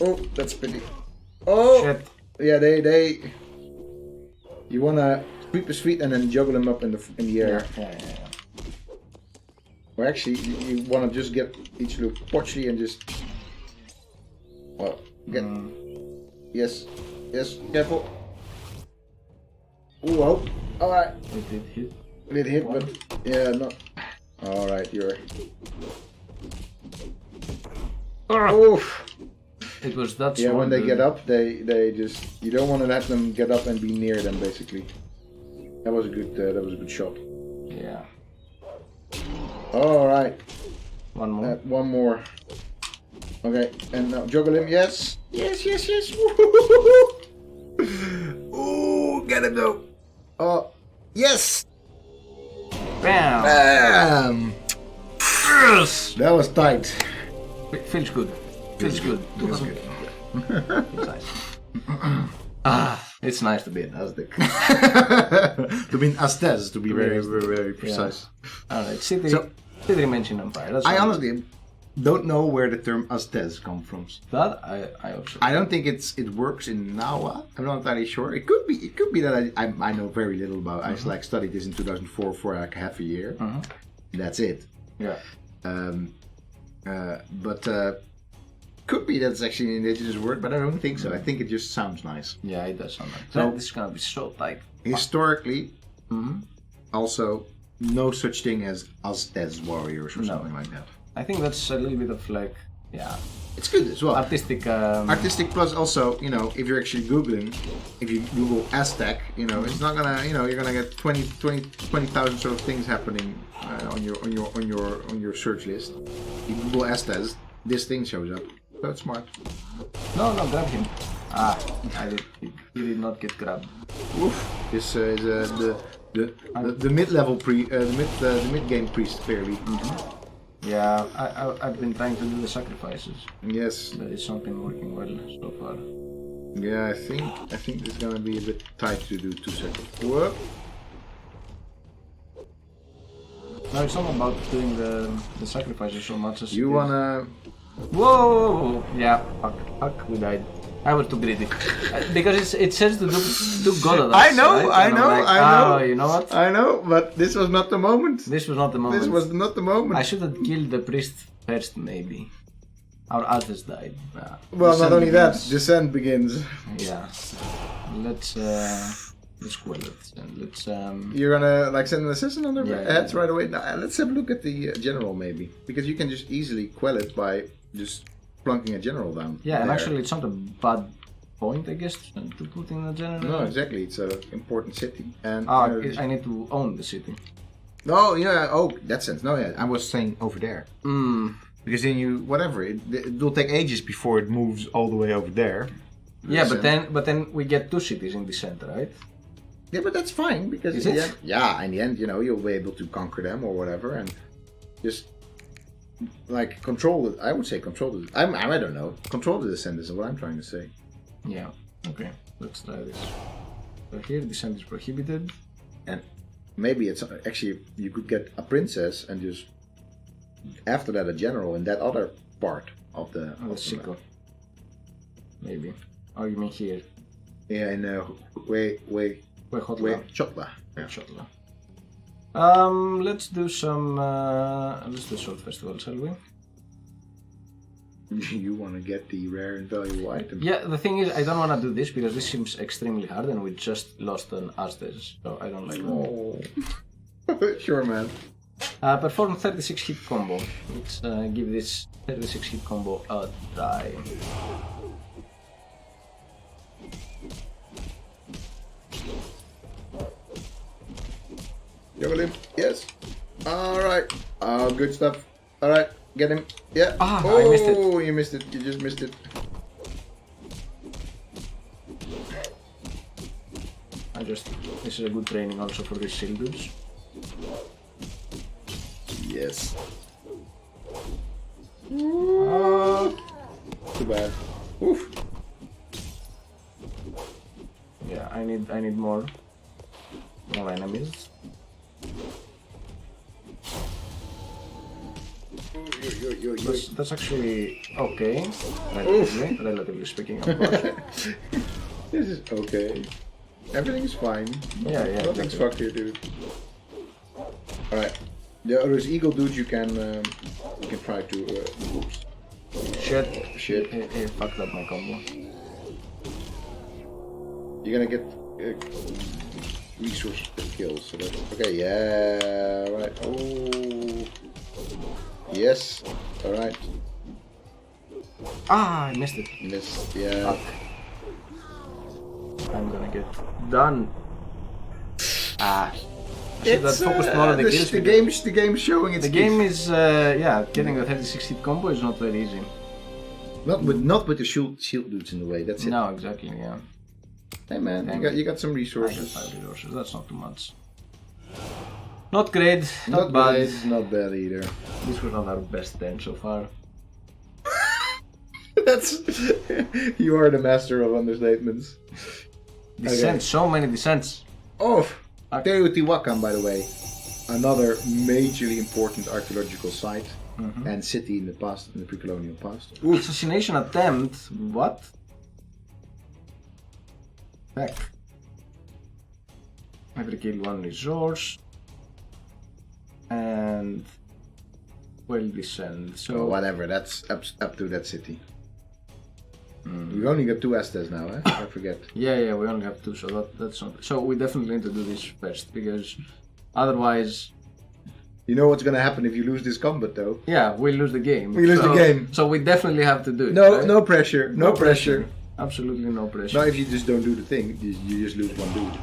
Oh, that's pretty. Oh. Shit. Yeah, they. You wanna sweep his feet and then juggle him up in the air. Yeah. Or actually, you wanna just get each little potchly and just. Well, get. Yes. Careful. Ooh, oh. All right. It did hit. It hit, but yeah, not. All right, you're. Oof. It was that. Yeah, small, when they dude. get up, they just. You don't want to let them get up and be near them, basically. That was a good shot. Yeah. All right. One more. One more. Okay, and now juggle him. Yes. Ooh, get him though. Oh, yes. Bam. Bam. Yes. That was tight. Feels good. Feels good. Feels good. It's nice. It's nice to be an Aztec. To be an Aztez, to be very precise. Alright, city remains in Empire. That's I all. honestly don't know where the term Aztez comes from. That I also. I don't think it works in Nawa. I'm not entirely sure. It could be that I know very little about. I like studied this in 2004 for like half a year. That's it. Yeah. But could be that's actually an indigenous word, but I don't think so. I think it just sounds nice. Yeah, it does sound like. So this is gonna be so tight. Historically, also no such thing as Aztez warriors or something like that. I think that's a little bit of like, yeah, It's good as well. artistic. Artistic plus also, if you're actually Googling, if you Google Aztec, it's not gonna, you're gonna get 20,000 sort of things happening on your search list. You Google Aztez, this thing shows up. So it's smart. No, grab him. He did not get grabbed. Oof. This is the mid-level the mid-game priest clearly. Yeah, I've been trying to do the sacrifices. Yes. But it's not been working well so far. Yeah, I think this is gonna be a bit tight to do 2 seconds. Whoop. No, it's not about doing the sacrifices so much as You wanna? Whoa! Yeah, fuck, we died. I was too greedy. Because it says to do God of I us, know, right? I And I'm know, like, I know. Oh, you know what? I know, but this was not the moment. This was not the moment. This was not the moment. I should have killed the priest first, maybe. Our Aztez died. Well, not Descent only that, begins. descent begins. Yeah. Let's quell it and let's You're gonna like send an assassin on their Yeah, heads yeah. right away. Now, let's have a look at the general maybe, because you can just easily quell it by just plunking a general down. Yeah, and there. actually it's not a bad point, I guess, to put in the general. No, exactly. It's an important city, and I need to own the city. no, yeah, oh, that sense. No, yeah, I was saying over there. Because then you whatever it will take ages before it moves all the way over there. Yeah, but then we get 2 cities in the center, right? Yeah, but that's fine because Is in the it? end, yeah, in the end, you know, you'll be able to conquer them or whatever, and just like control it. I would say control it. I don't know. Control the descent is what I'm trying to say. Yeah. Okay, let's try this. So here, descent is prohibited. And maybe it's actually you could get a princess and just after that a general in that other part of the. Oh, that's Chico. Maybe. Oh, you mean here? Yeah, in Wait, Chotla. Yeah. Shotla. Let's do some. Let's do Sword Festival, shall we? You want to get the rare and valuable item. Yeah, the thing is, I don't want to do this because this seems extremely hard and we just lost an Aztez, so I don't like that. Oh. Sure, man. Perform 36 hit combo. Let's give this 36 hit combo a try. Juggle him. Yes. Alright. Oh, good stuff. Alright. Get him. Yeah. Ah, oh, I missed it. You missed it. You just missed it. This is a good training also for these shield dudes. Yes. Too bad. Oof. Yeah, I need more enemies. That's actually okay, relatively speaking, of course. This is okay. Everything is fine. Yeah. Nothing's fucked here, dude. Alright. There's eagle dude you can try to oops. Shit. He fucked up my combo. You're gonna get resource kills. So that's okay. Yeah. Right. Oh. Yes. All right. Ah, I missed it. Missed. Yeah. Fuck. I'm gonna get done. Ah. Should have focused more on the kills. The game's showing its The game is getting a 36 hit combo is not very easy. Not with the shield dudes in the way. That's it. No, exactly. Yeah. Hey man, you got some I got resources. 5 resources. That's not too much. Not great. Not bad. Not bad either. This was not our best 10 so far. That's you are the master of understatements. Descents, so many descents. Oh, Teotihuacan, by the way, another majorly important archaeological site and city in the past, in the pre-colonial past. Assassination attempt. What? Heck. Every kill 1 resource. And well descend. So whatever, that's up to that city. We only got 2 Aztez now, eh? I forget. Yeah, we only have 2, so that's not. So we definitely need to do this first because otherwise. You know what's gonna happen if you lose this combat, though? Yeah, we lose the game. We lose the game. So we definitely have to do it. No, right? no pressure. No pressure. Absolutely no pressure. No, if you just don't do the thing, you just lose 1 dude.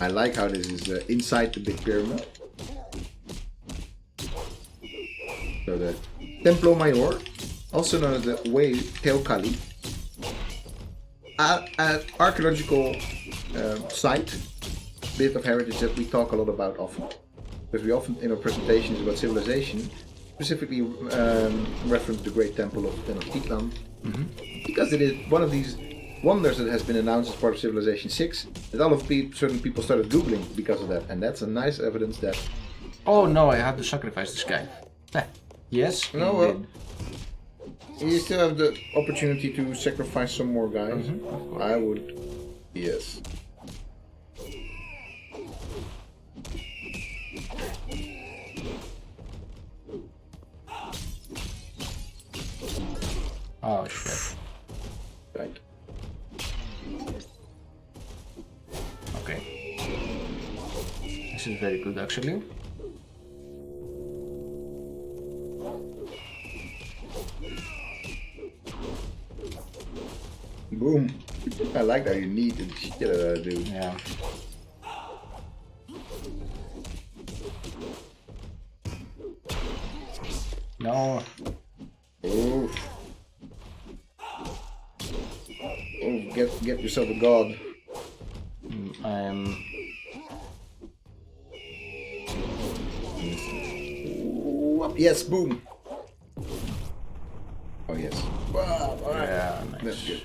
I like how this is inside the big pyramid. So the Templo Mayor, also known as the Way Teocalli, an archaeological site, bit of heritage that we talk a lot about often. Because we often, in our presentations about civilization, specifically reference the Great Temple of Tenochtitlan, because it is one of these wonders that has been announced as part of Civilization 6, that all of certain people started Googling because of that, and that's a nice evidence that... Oh no, I had to sacrifice this guy. Yes, No, well, You still have the opportunity to sacrifice some more guys. Mm-hmm. I would. Yes. Oh shit. Right. Okay. This is very good actually. Boom. I like how you need the shit out of that dude. Yeah. No. Oh. Oh, get yourself a god. Ooh, yes, boom. Oh yes. Wow, alright. Yeah, nice. That's good.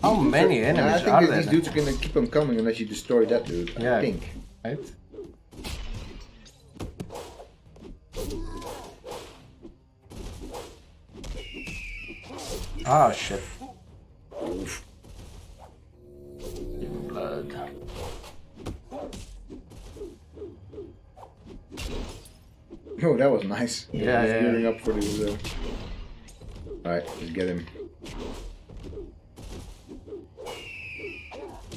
How many enemies I think are that there? these dudes are gonna keep on coming unless you destroy that dude. Yeah. I think. Right? Ah shit. Oof. Give me blood. Oh, that was nice. Yeah, He's yeah. gearing up for this. Alright, let's get him.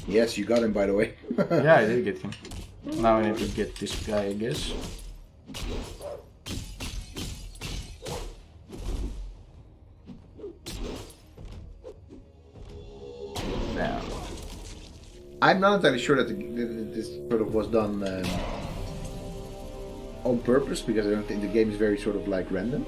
Yes, you got him, by the way. Yeah, I did get him. Now I need to get this guy, I guess. Damn. I'm not entirely sure that this sort of was done on purpose, because I don't think the game is very sort of like random.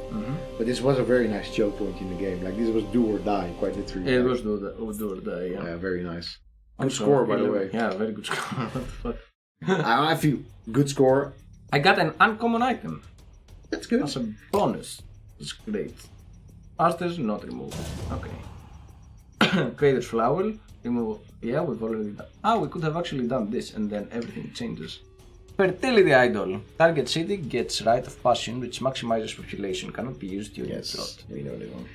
But this was a very nice choke point in the game. Like this was do or die, quite literally. It Like, was do or die, yeah. very nice. I'm Good score, by the 11. way. Yeah, very good score. What the fuck? I feel good score. I got an uncommon item. That's good. As a bonus. It's great. Aztez not removed. Okay. Created flower. Remove. Yeah, we've already done. Ah, we could have actually done this and then everything changes. Fertility idol. Target city gets right of passion, which maximizes population. Cannot be used during Yes, drought. we know this one.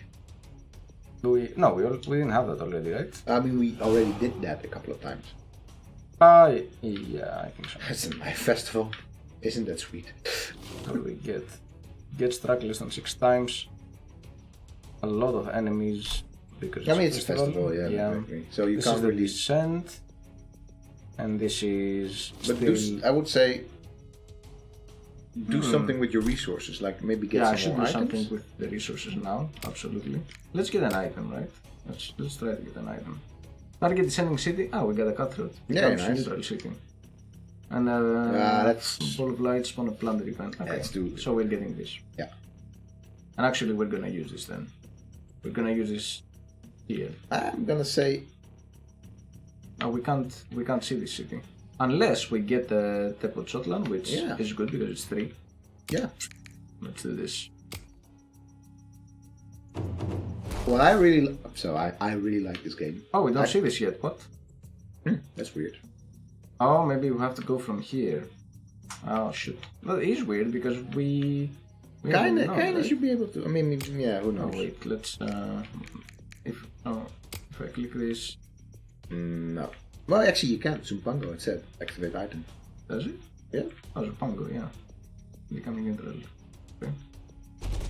Do we? No, we didn't have that already, right? I mean, we already did that a couple of times. Yeah, I think so. That's a nice festival. Isn't that sweet? What do we get? Get struck less than 6 times. A lot of enemies. Because I mean, it's a festival, yeah. Exactly. So you This can't is the really. descent. And this is But still... I would say, do something with your resources, like maybe get Yeah, I some should more do items. something with the resources now, absolutely. Let's get an item, right? Let's try to get an item. Target descending city. Ah, we got a cutthroat. Yeah, Becomes nice. neutral city. And that's- ball of light, spawn of plunder event. Okay, Let's do- so we're getting this. Yeah. And actually, we're gonna use this then. We're gonna use this here. I'm gonna say, Oh, we can't see this city unless we get the Tepot Shotland, which Yeah. is good because it's 3. yeah. Let's do this. Well, I really like this game. Oh, we don't see this yet. What? That's weird. Oh, maybe we have to go from here. Oh shoot. That is weird because we haven't known, Kinda right? should be able to. I mean, yeah, who Oh knows? wait, let's if I click this, No. Well, actually, you can. Zumpango, it said activate item. does it? Yeah. Oh, Pango, yeah. Becoming neutral. Okay.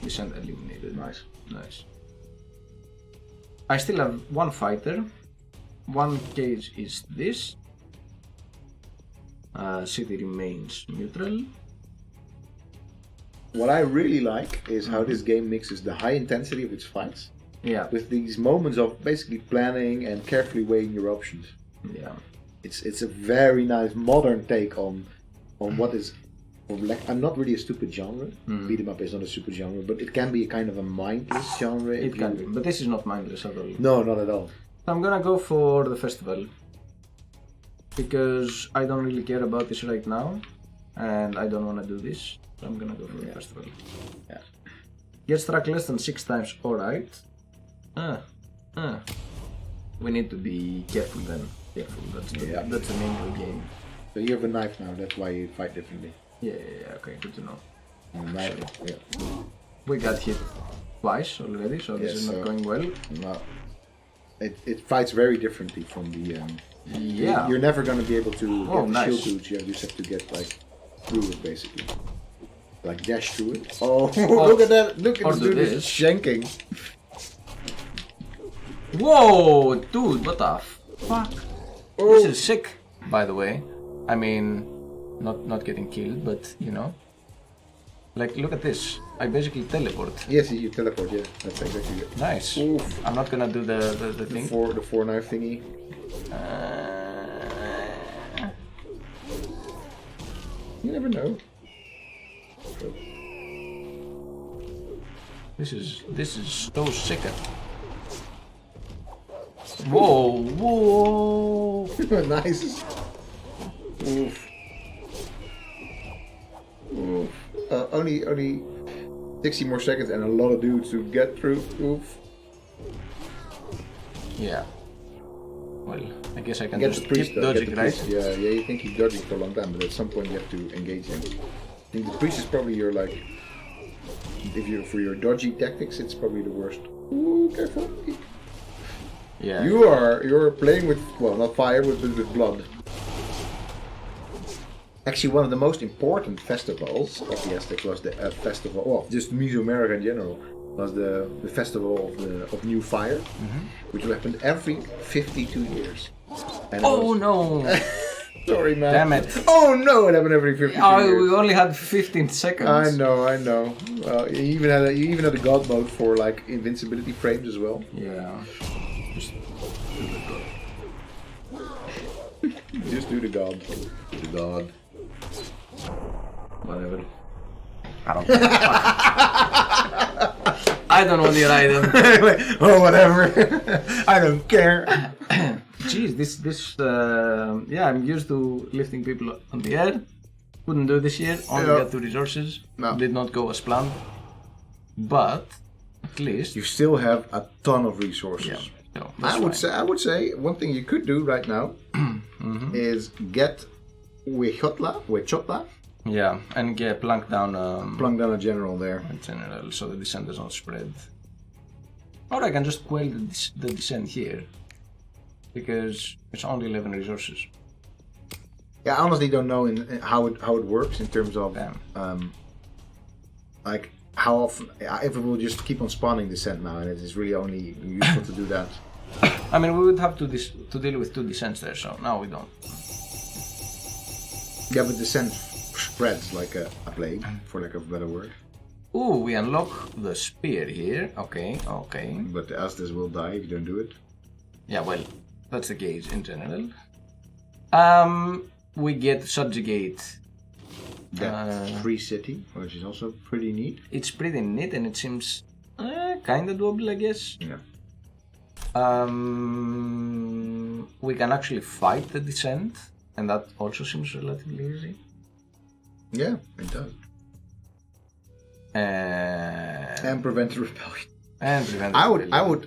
Descent eliminated. Nice. Nice. I still have 1 fighter. 1 cage is this. City remains neutral. What I really like is how this game mixes the high intensity of its fights Yeah. with these moments of basically planning and carefully weighing your options. Yeah. It's a very nice modern take on what is. Like, I'm not really a stupid genre. Beat 'em up is not a stupid genre, but it can be a kind of a mindless genre. It can be, but this is not mindless at all. No, not at all. I'm gonna go for the festival because I don't really care about this right now, and I don't want to do this. So I'm gonna go for the festival. Yeah. Get struck less than 6 times. All right. We need to be careful then. Careful. That's the name of the game. So you have a knife now. That's why you fight differently. Yeah. Okay. Good to know. Right. Yeah. We got hit twice already, so this is not going well. No. It fights very differently from the. Yeah. You're never gonna be able to get the nice. shield boots. You just have to get like through it basically. Like dash through it. Oh, look at that! Look at or this do dude this. shanking. Whoa, dude, what the fuck? Oh. This is sick, by the way. I mean, not getting killed, but you know. Like, look at this. I basically teleport. Yes, you teleport. Yeah, that's exactly it. Nice. Oof. I'm not gonna do the thing. The four knife thingy. You never know. This is so sick. Whoa, whoa. Nice. Oof. Oof. Only 60 more seconds and a lot of dudes to get through. Oof. Yeah. Well, I guess I can Get just the priest, keep though. dodging, Get the right? priest. Yeah, you think he's dodging for a long time, but at some point you have to engage him. I think the priest is probably your like, if you're for your dodgy tactics, it's probably the worst. Ooh, careful. Yeah. You're playing with, well, not fire, but with blood. Actually, one of the most important festivals of the Aztecs was the festival, well, just Mesoamerica in general, was the festival of New Fire, which happened every 52 years. And Oh no! Sorry, man. Damn it. Oh no, it happened every 52 Oh, years. we only had 15 seconds. I know. You even had a god mode for like invincibility frames as well. Yeah. Just Just do the god. The god. whatever. I don't care. I don't want your item. Oh, whatever. I don't care. Jeez, yeah, I'm used to lifting people on the air. Couldn't do this year, only Yeah. got 2 resources. No. Did not go as planned. But, at least... You still have a ton of resources. Yeah, no, I would say one thing you could do right now is get Huechotla, Yeah, and get plunk down plunk down a general there. in general, so the descent does not spread. Or I can just quell the descent here. Because it's only 11 resources. Yeah, I honestly don't know in how it works in terms of like how often, if it will just keep on spawning descent now, and it is really only useful to do that. I mean, we would have to deal with 2 descents there, so now we don't. Yeah, but descent spreads like a plague, for lack of a better word. Ooh, we unlock the spear here. Okay. But the Aztez will die if you don't do it. Yeah, well, that's the case in general. We get subjugate. That free city, which is also pretty neat. It's pretty neat and it seems kinda doable, I guess. Yeah. We can actually fight the descent, and that also seems relatively easy. Yeah, it does. And prevent the rebellion. And prevent I would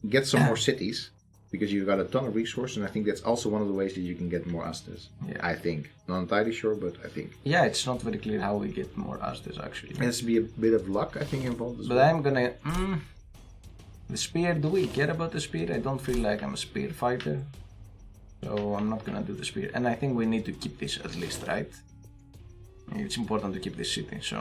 get some more cities, because you've got a ton of resources, and I think that's also one of the ways that you can get more Aztez. Yeah. I think. Not entirely sure, but I think. Yeah, it's not very clear how we get more Aztez actually. There has to be a bit of luck, I think, involved as But well. I'm gonna... the spear, do we care about the spear? I don't feel like I'm a spear fighter. So I'm not gonna do the spear. And I think we need to keep this at least, right? It's important to keep this city, so...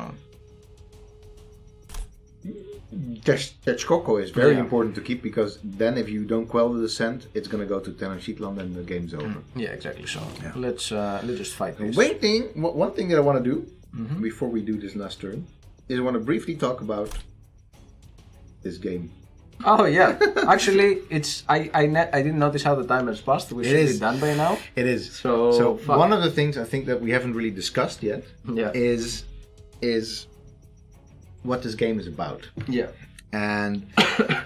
Texcoco is very Yeah. important to keep, because then if you don't quell the descent, it's going to go to Tenochtitlan and the game's over. Yeah, exactly. So let's just fight this. One thing that I want to do before we do this last turn is I want to briefly talk about this game. Oh yeah, actually, it's I didn't notice how the time has passed. We should be done by now. It is. So one of the things I think that we haven't really discussed yet is what this game is about. Yeah. And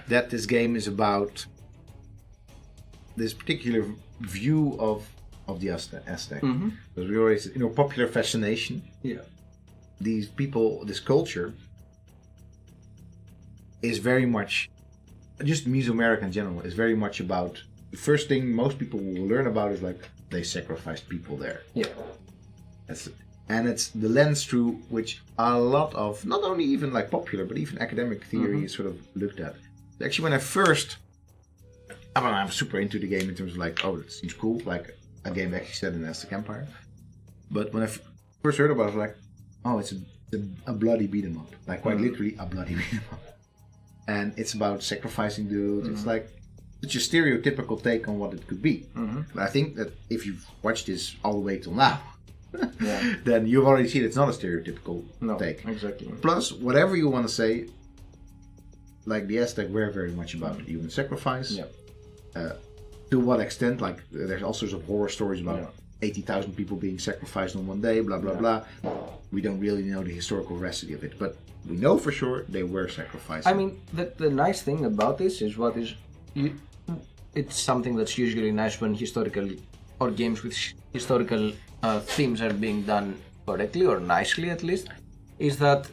that this game is about this particular view of the Aztec. Because we always, popular fascination. Yeah. These people, this culture, is very much, just Mesoamerica in general, is very much about, the first thing most people will learn about is like, they sacrificed people there. Yeah. And it's the lens through which a lot of, not only even like popular, but even academic theory is sort of looked at. Actually, when I first, I'm super into the game in terms of like, oh, it seems cool, like a game actually set in the Aztec Empire. But when I first heard about it, I was like, oh, it's a bloody beat 'em up, like quite literally a bloody beat 'em up. And it's about sacrificing dudes. It's like such a stereotypical take on what it could be. But I think that if you've watched this all the way till now, then you've already seen it's not a stereotypical take. Exactly. Plus, whatever you want to say, like the Aztec were very much about human sacrifice. To what extent? Like there's all sorts of horror stories about 80,000 people being sacrificed on one day, blah blah blah. We don't really know the historical veracity of it, but we know for sure they were sacrificed. I mean, the nice thing about this is it's something that's usually nice when historical or games with historical themes are being done correctly or nicely at least, is that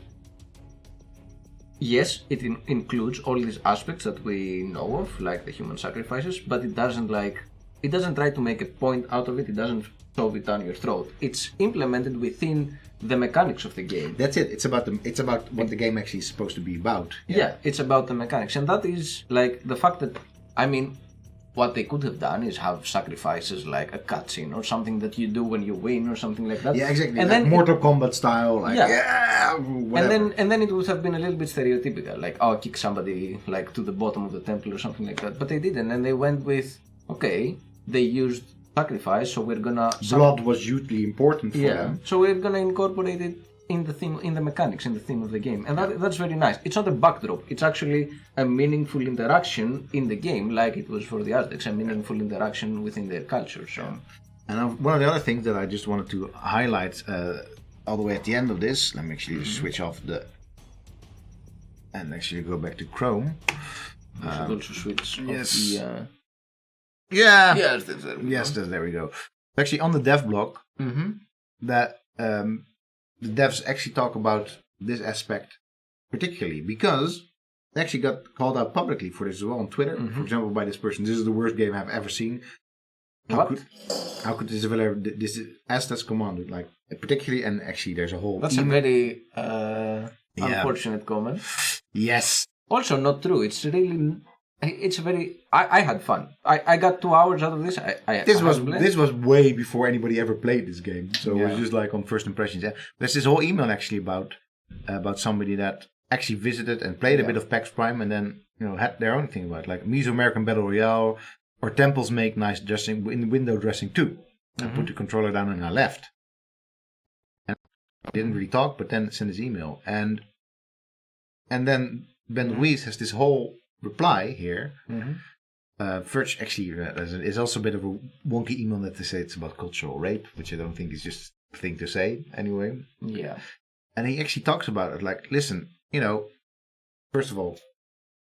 yes, it includes all these aspects that we know of, like the human sacrifices, but it doesn't try to make a point out of it. It doesn't shove it down your throat. It's implemented within the mechanics of the game. That's it. It's about what the game actually is supposed to be about. Yeah, it's about the mechanics, and that is like the fact that, I mean, what they could have done is have sacrifices like a cutscene or something that you do when you win or something like that. Yeah, exactly. And like then Mortal Kombat style, like whatever. and then it would have been a little bit stereotypical, like kick somebody like to the bottom of the temple or something like that. But they didn't, and they went with they used sacrifice, so we're gonna blood was hugely important for them. So we're gonna incorporate it in the theme, in the mechanics, in the theme of the game, and that's very nice. It's not a backdrop; it's actually a meaningful interaction in the game, like it was for the Aztecs, a meaningful interaction within their culture. So, and one of the other things that I just wanted to highlight all the way at the end of this, let me actually switch off and actually go back to Chrome. We should also switch off the. Yes, there we go. Actually, on the dev blog, that the devs actually talk about this aspect particularly because they actually got called out publicly for this as well on Twitter. For example, by this person, this is the worst game I've ever seen. How could this developer, this Aztez command, like particularly, and actually there's a whole. That's a very unfortunate comment. Yes. Also not true. It's really. It's very. I had fun. I got 2 hours out of this. This was way before anybody ever played this game, so it was just like on first impressions. Yeah, there's this whole email actually about somebody that actually visited and played a bit of PAX Prime and then had their own thing about it, like Mesoamerican Battle Royale or temples make nice dressing in window dressing too. I put the controller down and I left. And I didn't really talk, but then sent his email and then Ben Louise has this whole reply here. Verge actually is also a bit of a wonky email that they say it's about cultural rape, which I don't think is just a thing to say anyway. Yeah. And he actually talks about it like, listen, first of all,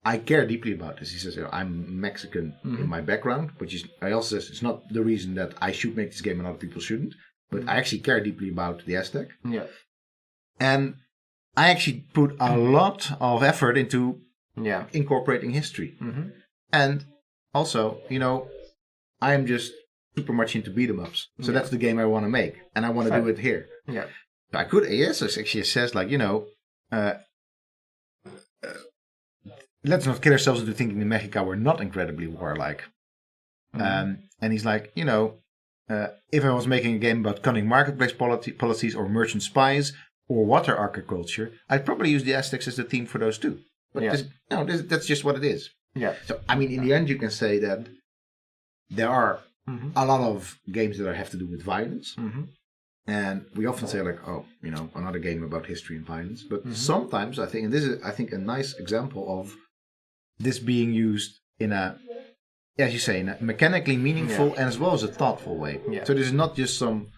I care deeply about this. He says, I'm Mexican in my background, which is, I also says it's not the reason that I should make this game and other people shouldn't, but I actually care deeply about the Aztec. Yeah. And I actually put a lot of effort into incorporating history. And also, I am just super much into beat 'em ups. So that's the game I want to make. And I want to do it here. Yeah. I could, it actually says like, let's not kill ourselves into thinking in Mexico we're not incredibly warlike. And he's like, if I was making a game about cunning marketplace policies or merchant spies or water agriculture, I'd probably use the Aztecs as the theme for those too. But that's just what it is. Yeah. So, I mean, in the end, you can say that there are a lot of games that have to do with violence. And we often say like, another game about history and violence. But sometimes I think, and this is, I think, a nice example of this being used in a, as you say, in a mechanically meaningful and as well as a thoughtful way. Yeah. So this is not just some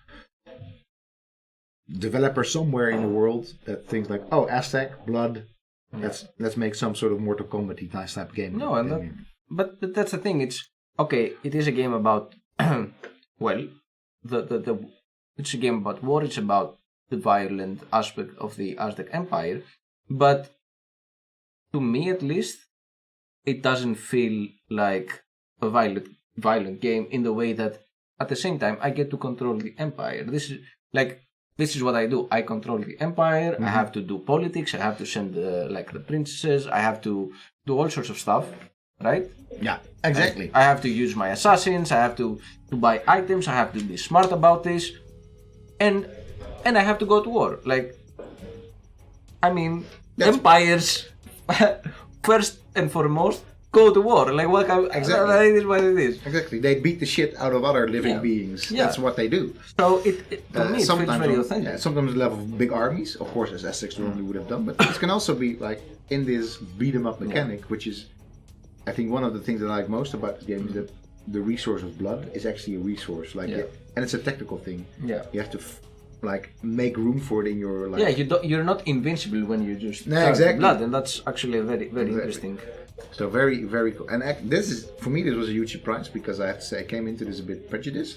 developer somewhere in the world that thinks like, oh, Aztec, blood, let's make some sort of Mortal Kombat nice type game. No, but that's the thing. It's okay. It is a game about it's a game about war. It's about the violent aspect of the Aztec Empire. But to me, at least, it doesn't feel like a violent game in the way that at the same time I get to control the Empire. This this is what I do. I control the empire. I have to do politics. I have to send the princesses. I have to do all sorts of stuff, right? Yeah, exactly. I have to use my assassins. I have to buy items. I have to be smart about this, and I have to go to war. Like, I mean, empires first and foremost go to war. Like, what? Exactly. It is what it is. Exactly. They beat the shit out of other living beings. Yeah. That's what they do. So to me, it feels very authentic. Yeah, sometimes level of big armies, of course, as Aztecs normally would have done, but it can also be like in this beat 'em up mechanic, which is, I think, one of the things that I like most about this game is that the resource of blood is actually a resource, and it's a technical thing. Yeah. You have to make room for it in your life. Yeah, you're not invincible when you just exactly. blood, and that's actually a very interesting. So very, very cool. And this is, for me, this was a huge surprise because I have to say I came into this a bit prejudiced.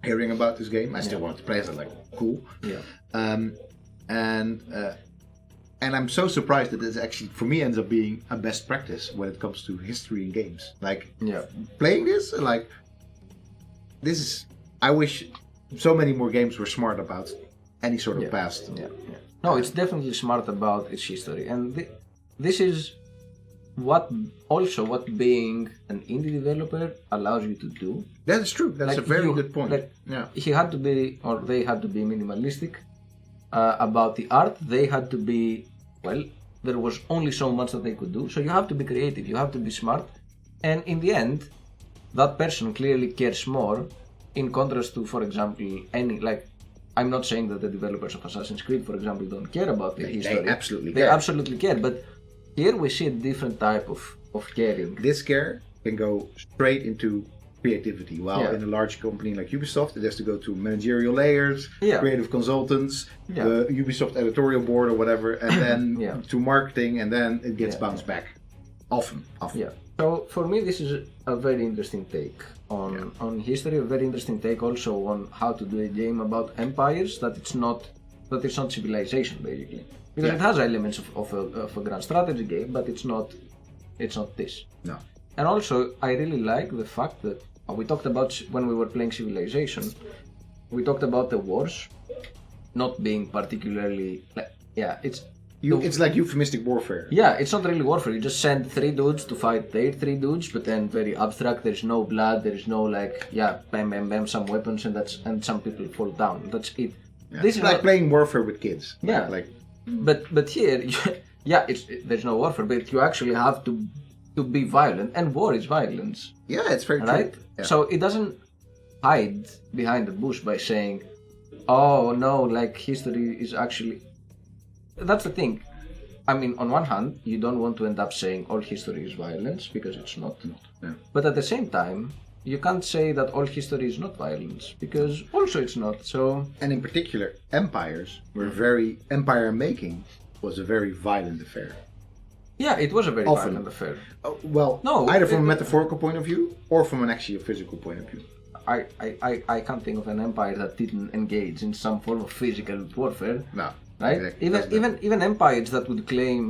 Hearing about this game, I still wanted to play it. I was like, cool. Yeah. And I'm so surprised that this actually, for me, ends up being a best practice when it comes to history in games. Like, playing this, like, this is, I wish so many more games were smart about any sort of past. Yeah. No, it's definitely smart about its history, and this is what being an indie developer allows you to do. That is true. That's a very good point. He had to be, or they had to be minimalistic about the art. They had to be, well, there was only so much that they could do. So you have to be creative. You have to be smart, and in the end, that person clearly cares more. In contrast to, for example, I'm not saying that the developers of Assassin's Creed, for example, don't care about the history. They absolutely care, but here we see a different type of caring. This care can go straight into creativity, while in a large company like Ubisoft, it has to go to managerial layers, creative consultants, the Ubisoft editorial board or whatever, and then to marketing, and then it gets bounced back. Often. Yeah. So for me, this is a very interesting take on history. A very interesting take also on how to do a game about empires. That it's not civilization basically, because it has elements of a grand strategy game, but it's not this. No. And also, I really like the fact that we talked about when we were playing Civilization. We talked about the wars not being particularly it's like euphemistic warfare. Yeah, it's not really warfare. You just send 3 dudes to fight their 3 dudes, but then very abstract. There's no blood. There's no bam, bam, bam, some weapons, and some people fall down. That's it. Yeah. This is like playing warfare with kids. Yeah, but here, there's no warfare, but you actually have to be violent, and war is violence. Yeah, it's very right. True. Yeah. So it doesn't hide behind the bush by saying, "Oh no, like history is actually." That's the thing. I mean, on one hand, you don't want to end up saying all history is violence, because it's not. Yeah. But at the same time, you can't say that all history is not violence, because also it's not. So. And in particular, empire making was a very violent affair. Yeah, it was a very violent affair. Either from a metaphorical point of view or from an actually physical point of view. I can't think of an empire that didn't engage in some form of physical warfare. No. Right? Exactly. Even empires that would claim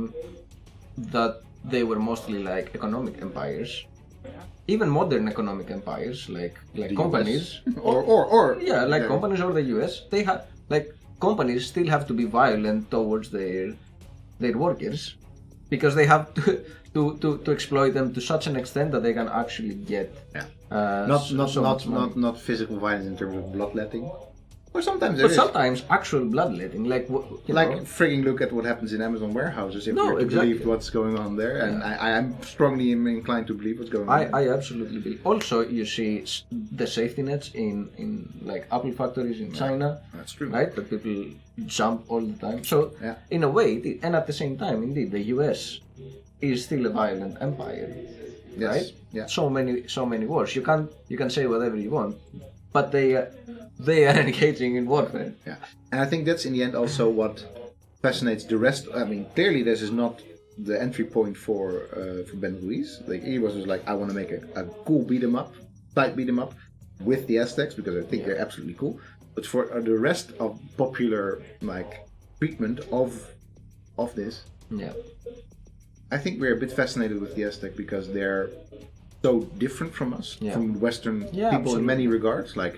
that they were mostly like economic empires, even modern economic empires like companies companies or the US, they have companies still have to be violent towards their workers, because they have to exploit them to such an extent that they can actually get not physical violence in terms of bloodletting. Or sometimes sometimes actual bloodletting, frigging look at what happens in Amazon warehouses if you're to believe what's going on there, and I'm strongly inclined to believe what's going on. I absolutely believe. Also, you see the safety nets in like Apple factories in China. That's true. Right, that people jump all the time. So in a way, and at the same time, indeed, the US is still a violent empire. Yes. Right? Yeah. So many wars. You can say whatever you want, but they are engaging in warfare. Yeah, and I think that's in the end also what fascinates the rest. I mean, clearly this is not the entry point for Ben Ruiz. Like, he was just like, I want to make a cool beat 'em up, tight beat 'em up with the Aztecs, because I think they're absolutely cool. But for the rest of popular treatment of this, I think we're a bit fascinated with the Aztec because they're so different from us, from Western people in many regards. Like,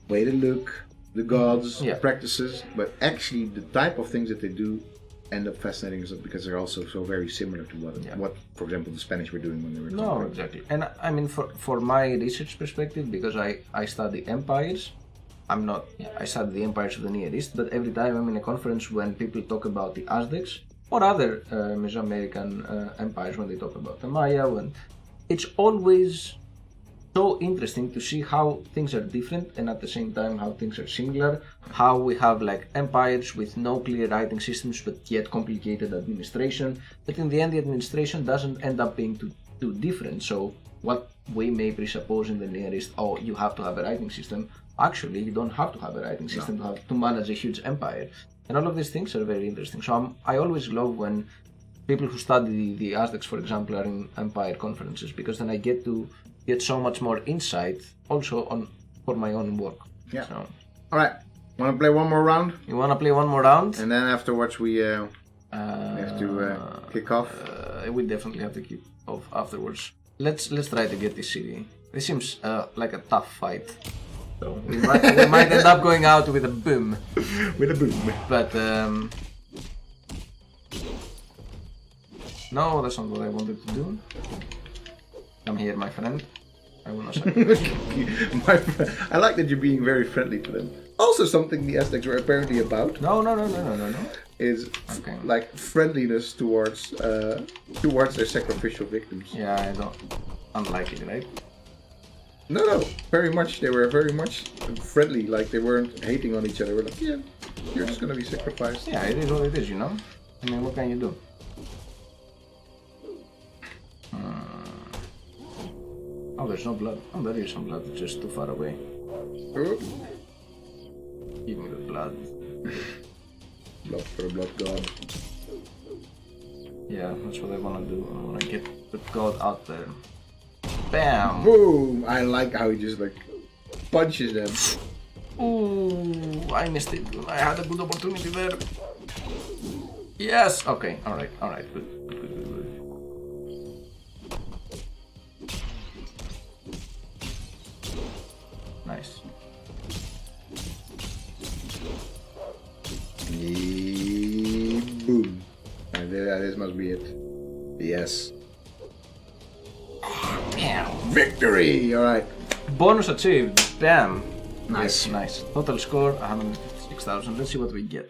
way to look, the gods, Yeah. practices, but actually the type of things that they do end up fascinating us because they're also so very similar to what, for example, the Spanish were doing when they were No, conquering. exactly. And I mean, for my research perspective, because I study empires, I study the empires of the Near East, but every time I'm in a conference when people talk about the Aztecs or other Mesoamerican empires, when they talk about the Maya, it's always so interesting to see how things are different and at the same time how things are similar, how we have like empires with no clear writing systems but yet complicated administration, but in the end the administration doesn't end up being too different. So what we may presuppose in the Near East, oh, you have to have a writing system, actually you don't have to have a writing system to manage a huge empire. And all of these things are very interesting. So I always love when people who study the Aztecs, for example, are in empire conferences, because then I get to get so much more insight also for my own work. Yeah. So, all right. Want to play one more round? you want to play one more round? And then afterwards we have to kick off. We definitely have to kick off afterwards. Let's try to get this city. This seems like a tough fight. So we might end up going out with a boom. With a boom. But no, that's not what I wanted to do. Come here, my friend. I will not say. My friend, I like that you're being very friendly to them. Also, something the Aztecs were apparently about No. is Okay. like friendliness towards their sacrificial victims. Yeah, I don't. Unlikely, right? No, very much. They were very much friendly. Like they weren't hating on each other. They were like, yeah, you're just gonna be sacrificed. Yeah, it is what it is, you know? I mean, what can you do? Oh, there's no blood. Oh, there is some blood. It's just too far away. Oh, Give me the blood. blood for the blood god. Yeah, that's what I wanna do. I wanna get the god out there. Bam! Boom! I like how he just like punches them. Ooh, I missed it. I had a good opportunity there. Yes! Okay, alright, good. Nice. Boom. And this must be it. Yes. Bam! Victory! Alright. Bonus achieved. Bam! Nice. Yes, nice. Total score 156,000. Let's see what we get.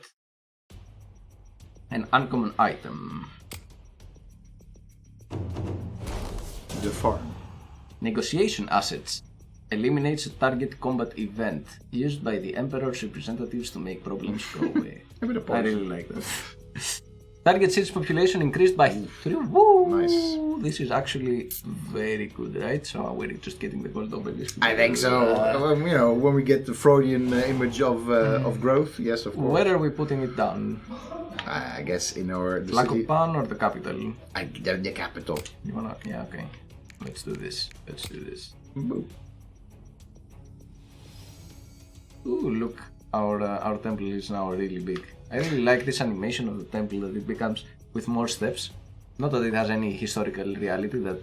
An uncommon item. The farm. Negotiation assets. Eliminates a target combat event used by the Emperor's representatives to make problems go away. Give it a I pause. really like that. Target city's population increased by 3. Woo! Nice. This is actually very good, right? So we're just getting the gold obelisk. I think so. When we get the Freudian image of growth, yes, of course. Where are we putting it down? I guess in our the Lac city, of Pan or the capital? the capital. You wanna? Yeah, okay. Let's do this. Boom. Ooh, look, our temple is now really big. I really like this animation of the temple, that it becomes with more steps. Not that it has any historical reality, that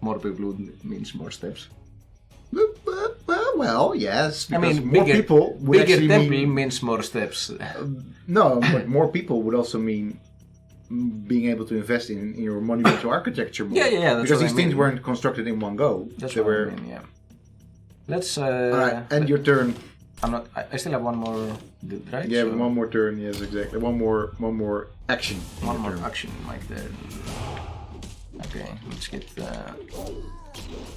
more people means more steps. Well, yes. I Because mean, more people would bigger actually temple mean, means more steps. no, but more people would also mean being able to invest in your monumental architecture more. Yeah, that's because what these I things mean. weren't constructed in one go. That's they what were. I mean, yeah. Let's. Alright, end your turn. I'm not. I still have one more good, right? Yeah, So, one more turn. Yes, exactly. One more action. One more action, like that. Okay, let's get.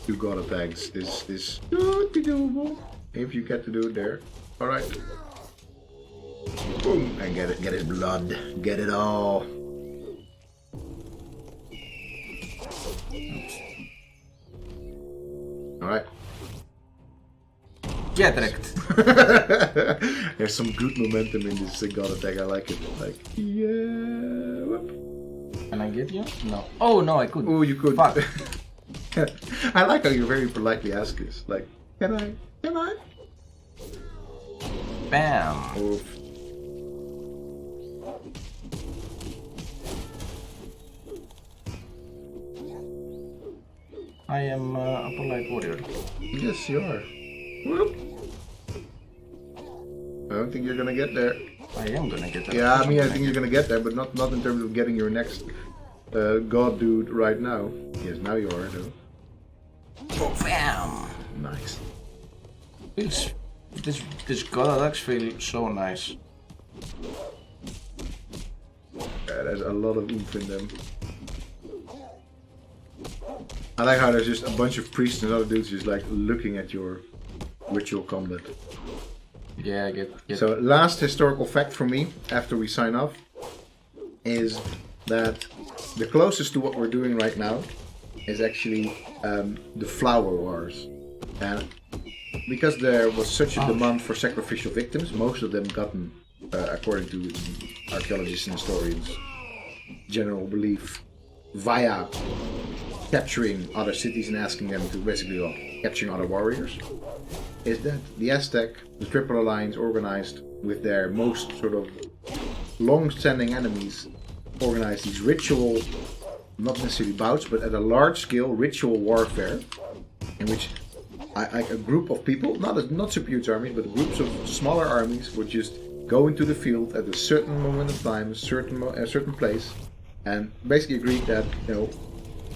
Two god attacks. This could be doable if you get to do it there. All right. Boom and get it. Get his blood. Get it all. All right. Get wrecked. There's some good momentum in this god attack. I like it. Like yeah. Whoop. Can I get you? No. Oh no, I couldn't. Oh, you could. Fuck. I like how you very politely ask this. Like, can I? Can I? Bam. Oof. I am a polite warrior. Yes, you are. Whoop. I don't think you're gonna get there. I am gonna get that. Yeah, I mean, I think you're gonna get there, but not in terms of getting your next god dude right now. Yes, now you are, though. Oh, bam! Nice. This god attacks feel so nice. Yeah, there's a lot of oomph in them. I like how there's just a bunch of priests and other dudes just like looking at your ritual combat. Yeah, I get. So last historical fact for me, after we sign off, is that the closest to what we're doing right now is actually the Flower Wars. And because there was such a demand for sacrificial victims, most of them gotten, according to archaeologists and historians, general belief, via capturing other cities and asking them to basically, capturing other warriors, is that the Aztec, the Triple Alliance, organized with their most sort of long-standing enemies, organized these ritual, not necessarily bouts, but at a large scale ritual warfare, in which a group of people, not super huge armies, but groups of smaller armies would just go into the field at a certain moment of time, a certain place, and basically agreed that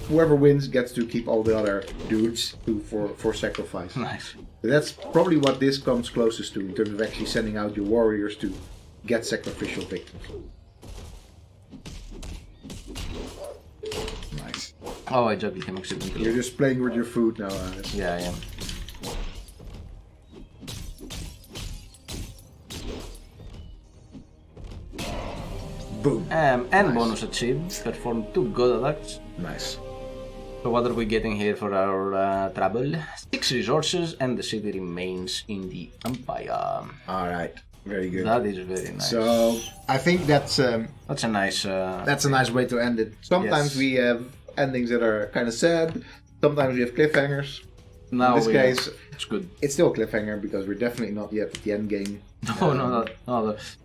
whoever wins gets to keep all the other dudes for sacrifice. Nice. So that's probably what this comes closest to in terms of actually sending out your warriors to get sacrificial victims. Nice. Oh, I jugged him accidentally. You're just playing with your food now, Alice. Yeah, I am. Boom. And Nice. bonus achieved. Perform 2 god attacks. Nice. So what are we getting here for our trouble? 6 resources and the city remains in the Empire. Alright. Very good. That is very nice. So I think that's a nice... that's a nice way to end it. Sometimes Yes. we have endings that are kind of sad. Sometimes we have cliffhangers. now In this case, it's good. it's still a cliffhanger because we're definitely not yet at the end game. No.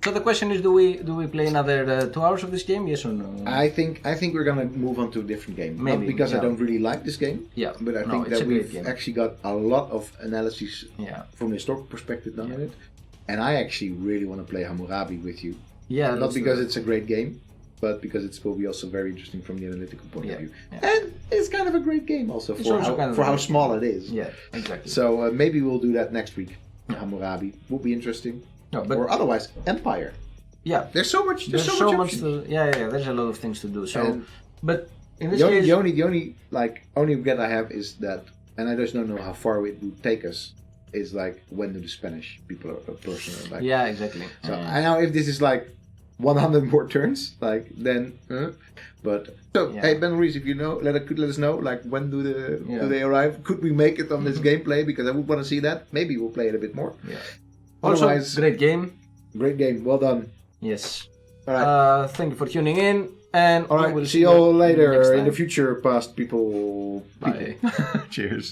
So the question is, do we play another 2 hours of this game? Yes or no? I think we're gonna move on to a different game. Maybe, Not because I yeah. don't really like this game. Yeah, But I no, think it's that a great we've game. actually got a lot of analysis Yeah. from a historical perspective done in it. And I actually really want to play Hammurabi with you. Yeah. Not because it's a great game, but because it will be also very interesting from the analytical point Yeah, of view. yeah. And it's kind of a great game also It's for also how, kind of for a how great small it is. Yeah, exactly. So maybe we'll do that next week. Hammurabi will be interesting. No, but Or otherwise, Empire. yeah, There's so much. there's so much options. to. Yeah. There's a lot of things to do. So, And but in this The only, case, the only regret I have is that, and I just don't know how far it would take us. Is like, when do the Spanish people are personal? Like, yeah, exactly. So I know if this is like 100 more turns, like then. But so Yeah. hey, Ben Reese, if you know, let us know. Like, when do they arrive? Could we make it on this gameplay? Because I would want to see that. Maybe we'll play it a bit more. Yeah. Also, Otherwise, great game. great game. Well done. Yes. All right. Thank you for tuning in, and All we right. will See you all later next in the time. future, past people. Bye. Cheers.